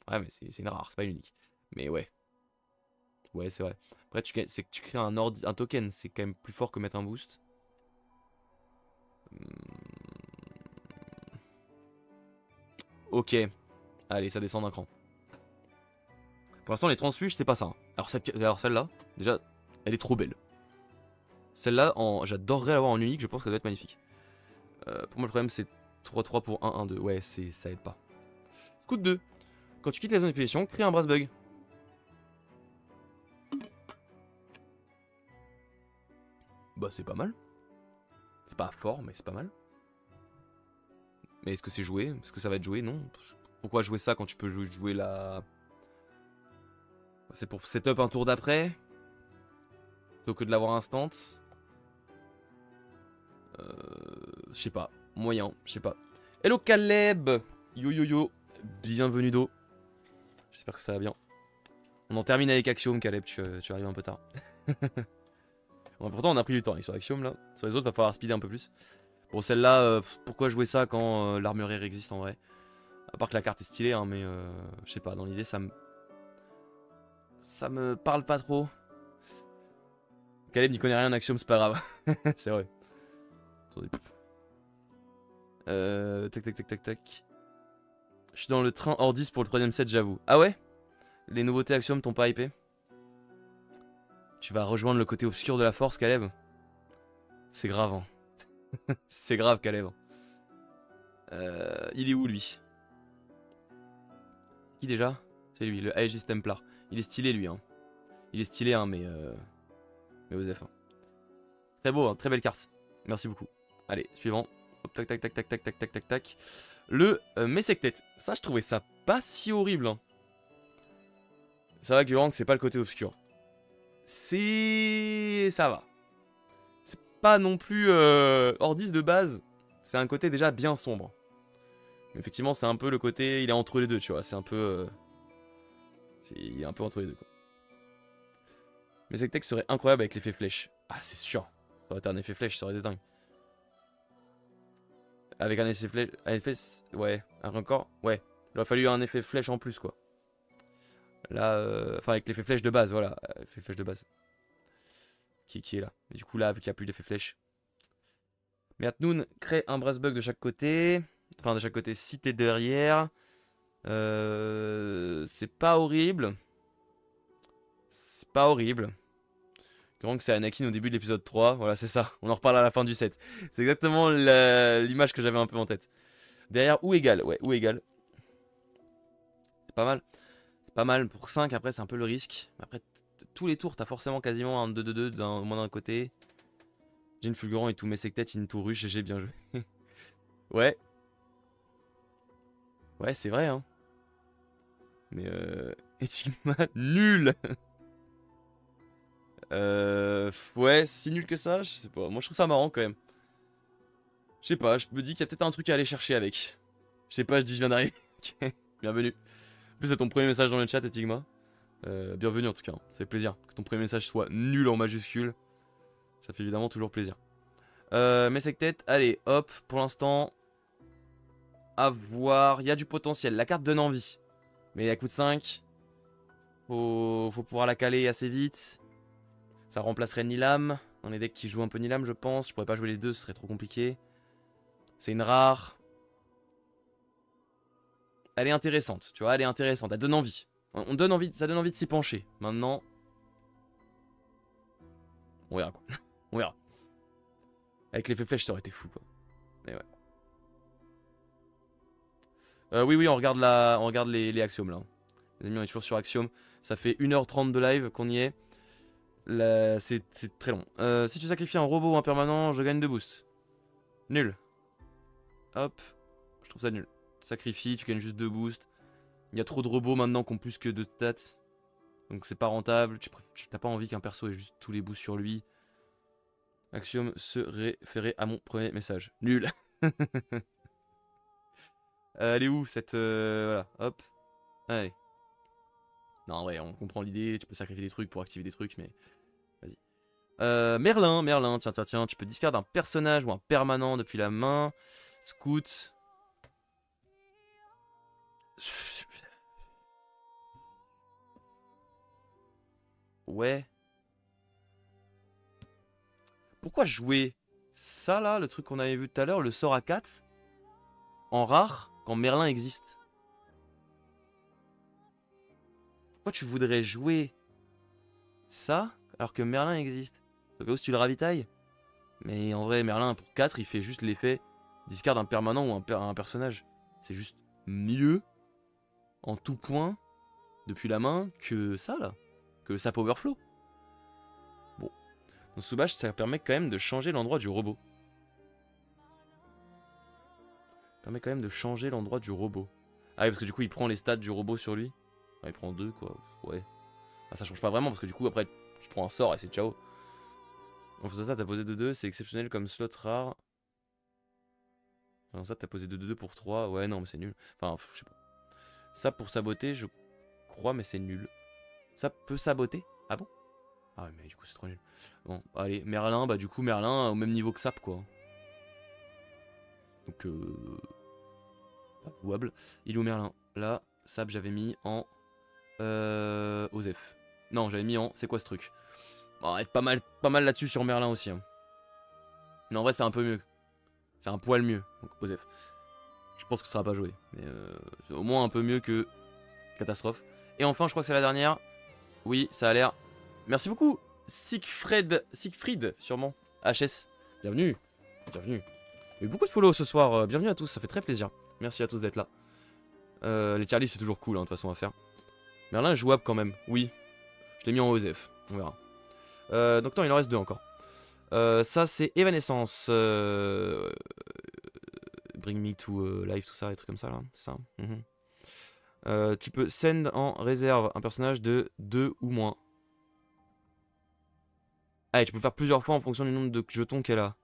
Ouais, mais c'est une rare, c'est pas une unique. Mais ouais. Ouais, c'est vrai. Après, c'est que tu crées un token, c'est quand même plus fort que mettre un boost. Ok. Allez, ça descend d'un cran. Pour l'instant, les transfuges, c'est pas ça. Hein. Alors celle-là, déjà, elle est trop belle. Celle-là, j'adorerais l'avoir en unique, je pense qu'elle doit être magnifique. Pour moi, le problème, c'est 3-3 pour 1-1-2. Ouais, ça aide pas. Scout 2. Quand tu quittes la zone de position, crée un brass bug. Bah, c'est pas mal. C'est pas fort, mais c'est pas mal. Mais est-ce que c'est joué? Est-ce que ça va être joué? Non. Pourquoi jouer ça quand tu peux jouer la... C'est pour setup un tour d'après plutôt que de l'avoir instant. Je sais pas. Moyen, je sais pas. Hello Caleb. Yo yo yo. Bienvenue d'eau. J'espère que ça va bien. On en termine avec Axiom, Caleb. Tu arrives un peu tard. Bon, pourtant, on a pris du temps avec sur Axiom là. Sur les autres, va falloir speeder un peu plus. Bon, celle-là, pourquoi jouer ça quand l'armurière existe en vrai? À part que la carte est stylée, hein, mais je sais pas. Dans l'idée, ça me parle pas trop. Caleb n'y connaît rien en Axiom, c'est pas grave. C'est vrai. Attendez. Tac. Je suis dans le train hors 10 pour le 3ème set, j'avoue. Ah ouais? Les nouveautés Axiom t'ont pas hypé? Tu vas rejoindre le côté obscur de la force, Caleb? C'est grave, hein. C'est grave, Caleb. Il est où, lui? Qui déjà? C'est lui, le Aegis Templar. Il est stylé, lui, hein. Il est stylé, hein, mais Osef. Hein. Très beau, hein, très belle carte. Merci beaucoup. Allez, suivant. Hop, tac. Le Messectet. Ça, je trouvais ça pas si horrible. Hein. Ça va que Rank, c'est pas le côté obscur. Ça va. C'est pas non plus Ordis de base. C'est un côté déjà bien sombre. Mais effectivement, c'est un peu le côté... Il est entre les deux, tu vois. C'est un peu... Il est un peu entre les deux, quoi. Messectet serait incroyable avec l'effet flèche. Ah, c'est sûr. Ça aurait été un effet flèche, ça aurait été dingue. Avec un effet flèche... Ouais, encore... Ouais. Il aurait fallu un effet flèche en plus, quoi. Là, enfin avec l'effet flèche de base, voilà. L'effet flèche de base. Qui est là. Et du coup, là, vu qu'il n'y a plus d'effet flèche. Meatnoon crée un brass bug de chaque côté. Enfin, de chaque côté, si t'es derrière. C'est pas horrible. C'est pas horrible. Donc c'est Anakin au début de l'épisode 3. Voilà, c'est ça. On en reparle à la fin du set. C'est exactement l'image que j'avais un peu en tête. Derrière, ou égal. Ouais, ou égal. C'est pas mal. C'est pas mal pour 5. Après, c'est un peu le risque. Après, tous les tours, t'as forcément quasiment un 2-2-2 au moins d'un côté. Jean Fulgurant et tout Messectet, Into Rush, j'ai bien joué. Ouais. Ouais, c'est vrai, hein. Mais Etigma, nul. Ouais, si nul que ça, je sais pas. Moi, je trouve ça marrant quand même. Je sais pas, je me dis qu'il y a peut-être un truc à aller chercher avec. Je sais pas, je dis je viens d'arriver. Ok, bienvenue. En plus, c'est ton premier message dans le chat, Etigma. Bienvenue en tout cas, hein. Ça fait plaisir que ton premier message soit nul en majuscule. Ça fait évidemment toujours plaisir. Mais c'est que tête, allez, hop, pour l'instant, à voir, il y a du potentiel. La carte donne envie, mais elle coûte 5. Faut pouvoir la caler assez vite. Ça remplacerait Nilam. Dans les decks qui jouent un peu Nilam, je pense. Je pourrais pas jouer les deux, ce serait trop compliqué. C'est une rare. Elle est intéressante, tu vois, elle est intéressante. Elle donne envie. On donne envie, ça donne envie de s'y pencher. Maintenant, on verra quoi. On verra. Avec l'effet flèche, ça aurait été fou quoi. Mais ouais. Oui, on regarde les axiomes là. Les amis, on est toujours sur Axiom. Ça fait 1h30 de live qu'on y est. C'est très long. Si tu sacrifies un robot ou un permanent, je gagne 2 boosts. Nul. Hop. Je trouve ça nul. Sacrifie, tu gagnes juste 2 boosts. Il y a trop de robots maintenant qui ont plus que 2 stats. Donc c'est pas rentable. Tu n'as pas envie qu'un perso ait juste tous les boosts sur lui. Axiom se référait à mon premier message. Nul. Elle est où cette... voilà, hop. Allez. Non, en vrai, on comprend l'idée. Tu peux sacrifier des trucs pour activer des trucs, mais... Vas-y. Merlin, tiens. Tu peux discard un personnage ou un permanent depuis la main. Scout. Ouais. Pourquoi jouer ça là, le truc qu'on avait vu tout à l'heure, le sort à 4 en rare quand Merlin existe? Pourquoi tu voudrais jouer ça alors que Merlin existe? Au cas où si tu le ravitailles. Mais en vrai, Merlin pour 4, il fait juste l'effet discard un permanent ou un personnage. C'est juste mieux en tout point depuis la main que ça là, que le sap overflow. Bon, dans Soubash, ça permet quand même de changer l'endroit du robot. Ça permet quand même de changer l'endroit du robot. Ah oui, parce que du coup, il prend les stats du robot sur lui. Ah, il prend 2 quoi, ouais. Ah, ça change pas vraiment parce que du coup, après, tu prends un sort et c'est ciao. En faisant ça, t'as posé 2-2, c'est exceptionnel comme slot rare. Alors ça, t'as posé 2-2 pour 3. Ouais, non, mais c'est nul. Enfin, je sais pas. Ça, pour saboter, je crois, mais c'est nul. Ça peut saboter? Ah bon? Ah ouais, mais du coup, c'est trop nul. Bon, allez, Merlin, bah du coup, Merlin au même niveau que Sap, quoi. Donc, pas jouable. Il est où Merlin? Là, Sap, j'avais mis en... Osef. Non, j'avais mis en... C'est quoi ce truc? Bon, être pas mal là-dessus sur Merlin aussi. Hein. Mais en vrai, c'est un peu mieux. C'est un poil mieux. Donc, Osef. Je pense que ça sera pas joué. Mais c'est au moins un peu mieux que Catastrophe. Et enfin, je crois que c'est la dernière. Oui, ça a l'air. Merci beaucoup, Siegfried, sûrement. HS. Bienvenue. Il y a eu beaucoup de follow ce soir. Bienvenue à tous, ça fait très plaisir. Merci à tous d'être là. Les tier lists, c'est toujours cool, hein, de toute façon, à faire. Merlin est jouable quand même. Oui. Je l'ai mis en OSF. On verra. Donc non, il en reste 2 encore. Ça, c'est Evanescence. Bring me to life, tout ça, des trucs comme ça, là. C'est ça. Tu peux send en réserve un personnage de 2 ou moins. Ah, et tu peux le faire plusieurs fois en fonction du nombre de jetons qu'elle a.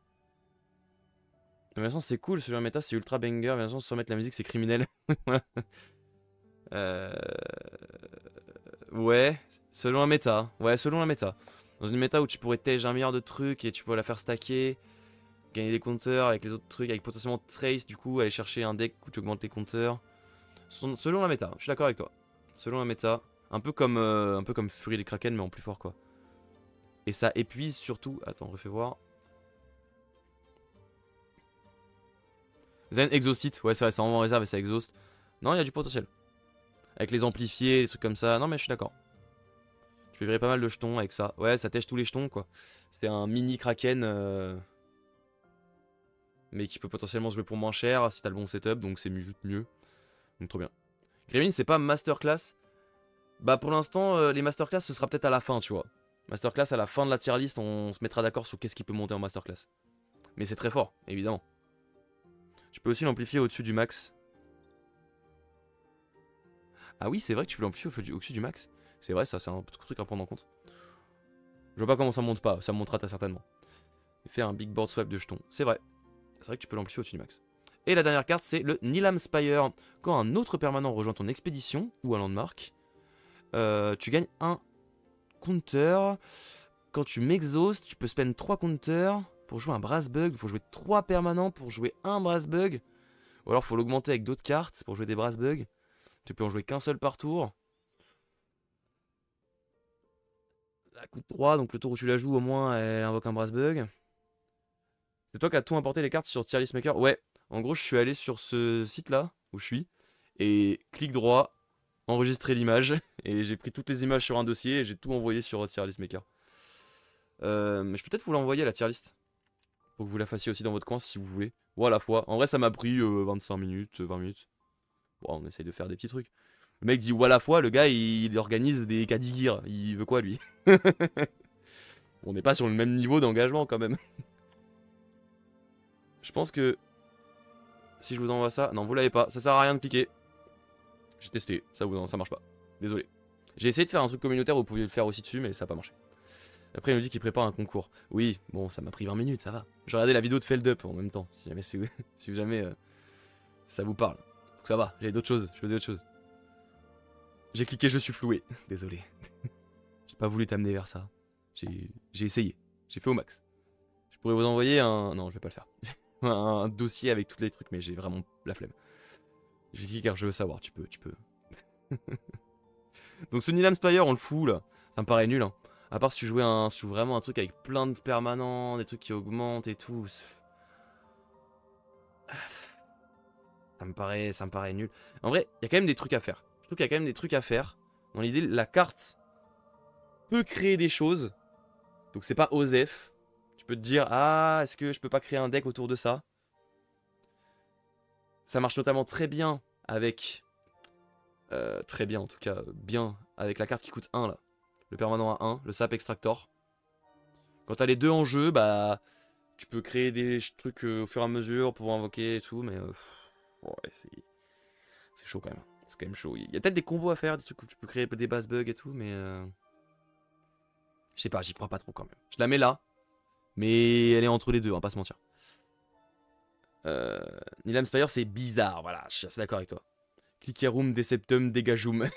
Evanescence, c'est cool, ce genre de méta, c'est ultra banger. Evanescence, sans mettre la musique, c'est criminel. Ouais, selon la méta. Ouais, selon la méta. Dans une méta où tu pourrais tège un milliard de trucs et tu peux la faire stacker, gagner des compteurs avec les autres trucs, avec potentiellement Trace, du coup, aller chercher un deck où tu augmentes les compteurs. Selon la méta, je suis d'accord avec toi. Selon la méta, un peu comme Fury des Kraken, mais en plus fort, quoi. Et ça épuise surtout... Attends, refais voir. Zen Exhausted, ouais, c'est vrai, ça envoie en réserve et ça exhaust. Non, il y a du potentiel. Avec les amplifiés, des trucs comme ça. Non, mais je suis d'accord. Tu peux virer pas mal de jetons avec ça. Ouais, ça tèche tous les jetons, quoi. C'était un mini Kraken. Mais qui peut potentiellement se jouer pour moins cher si t'as le bon setup, donc c'est juste mieux. Donc trop bien. Gremlin, c'est pas masterclass. Bah pour l'instant, les masterclass, ce sera peut-être à la fin, tu vois. Masterclass, à la fin de la tier list, on se mettra d'accord sur qu'est-ce qui peut monter en masterclass. Mais c'est très fort, évidemment. Tu peux aussi l'amplifier au-dessus du max. Ah oui, c'est vrai que tu peux l'amplifier au-dessus du max. C'est vrai, ça, c'est un truc à prendre en compte. Je vois pas comment ça monte pas, ça montera certainement. Et faire un big board swap de jetons. C'est vrai. C'est vrai que tu peux l'amplifier au-dessus du max. Et la dernière carte, c'est le Nilam Spire. Quand un autre permanent rejoint ton expédition ou un landmark, tu gagnes un counter. Quand tu m'exhaustes, tu peux spend 3 counters pour jouer un brass bug. Il faut jouer 3 permanents pour jouer un brass bug. Ou alors il faut l'augmenter avec d'autres cartes pour jouer des brass bugs. Tu peux en jouer qu'un seul par tour. Elle coûte 3, donc le tour où tu la joues, au moins, elle invoque un brass bug. C'est toi qui as tout importé les cartes sur Tier List Maker? Ouais, en gros, je suis allé sur ce site-là, où je suis, et clic droit, enregistrer l'image, et j'ai pris toutes les images sur un dossier, et j'ai tout envoyé sur Tier List Maker. Mais je peux peut-être vous l'envoyer à la tier list, pour que vous la fassiez aussi dans votre coin si vous voulez. Ou à la fois. En vrai, ça m'a pris 25 minutes, 20 minutes. Bon, on essaye de faire des petits trucs. Le mec dit ou à la fois, le gars il organise des Kadigir. Il veut quoi lui? On n'est pas sur le même niveau d'engagement quand même. Je pense que si je vous envoie ça, non vous l'avez pas, ça sert à rien de cliquer. J'ai testé, ça marche pas. Désolé. J'ai essayé de faire un truc communautaire où vous pouviez le faire aussi dessus, mais ça a pas marché. Après il nous dit qu'il prépare un concours. Oui, bon ça m'a pris 20 minutes, ça va. J'ai regardé la vidéo de Feldup en même temps, si jamais, si jamais ça vous parle. Donc ça va, j'avais d'autres choses, je faisais autre chose. J'ai cliqué, je suis floué. Désolé. J'ai pas voulu t'amener vers ça. J'ai essayé. J'ai fait au max. Je pourrais vous envoyer un... Non, je vais pas le faire. un dossier avec tous les trucs, mais j'ai vraiment la flemme. J'ai cliqué car je veux savoir, tu peux. Donc ce Nilam Spire, on le fout là. Ça me paraît nul. Hein. À part si tu jouais vraiment un truc avec plein de permanents, des trucs qui augmentent et tout. Ça me paraît nul. En vrai, il y a quand même des trucs à faire. Je trouve qu'il y a quand même des trucs à faire. Dans l'idée, la carte peut créer des choses. Donc c'est pas OSEF. Tu peux te dire, ah, est-ce que je peux pas créer un deck autour de ça? Ça marche notamment très bien avec... très bien en tout cas, bien avec la carte qui coûte 1 là. Le permanent à 1, le Sap Extractor. Quand t'as les deux en jeu, bah... Tu peux créer des trucs au fur et à mesure pour invoquer et tout, mais... ouais, c'est chaud quand même. C'est quand même chaud. Il y a peut-être des combos à faire, des trucs où tu peux créer des bass bugs et tout, mais... Je sais pas, j'y crois pas trop quand même. Je la mets là, mais elle est entre les deux, on va pas se mentir. Nilam Spire, c'est bizarre, voilà, je suis assez d'accord avec toi. Clickerum, Deceptum, Dégajum.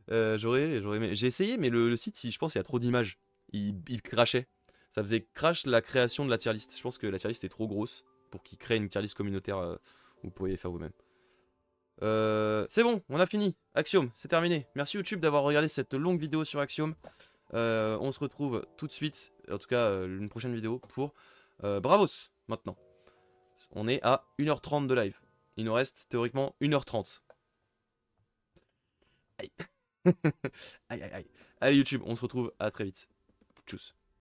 J'aurais aimé. J'ai essayé, mais le site, je pense qu'il y a trop d'images. Il crashait. Ça faisait crash la création de la tier list. Je pense que la tier list est trop grosse pour qu'il crée une tier list communautaire où vous pourriez faire vous-même. C'est bon, on a fini. Axiom, c'est terminé. Merci YouTube d'avoir regardé cette longue vidéo sur Axiom. On se retrouve tout de suite, en tout cas une prochaine vidéo pour Bravos maintenant. On est à 1h30 de live. Il nous reste théoriquement 1h30. Aïe. Aïe aïe aïe. Allez YouTube, on se retrouve à très vite. Tchuss.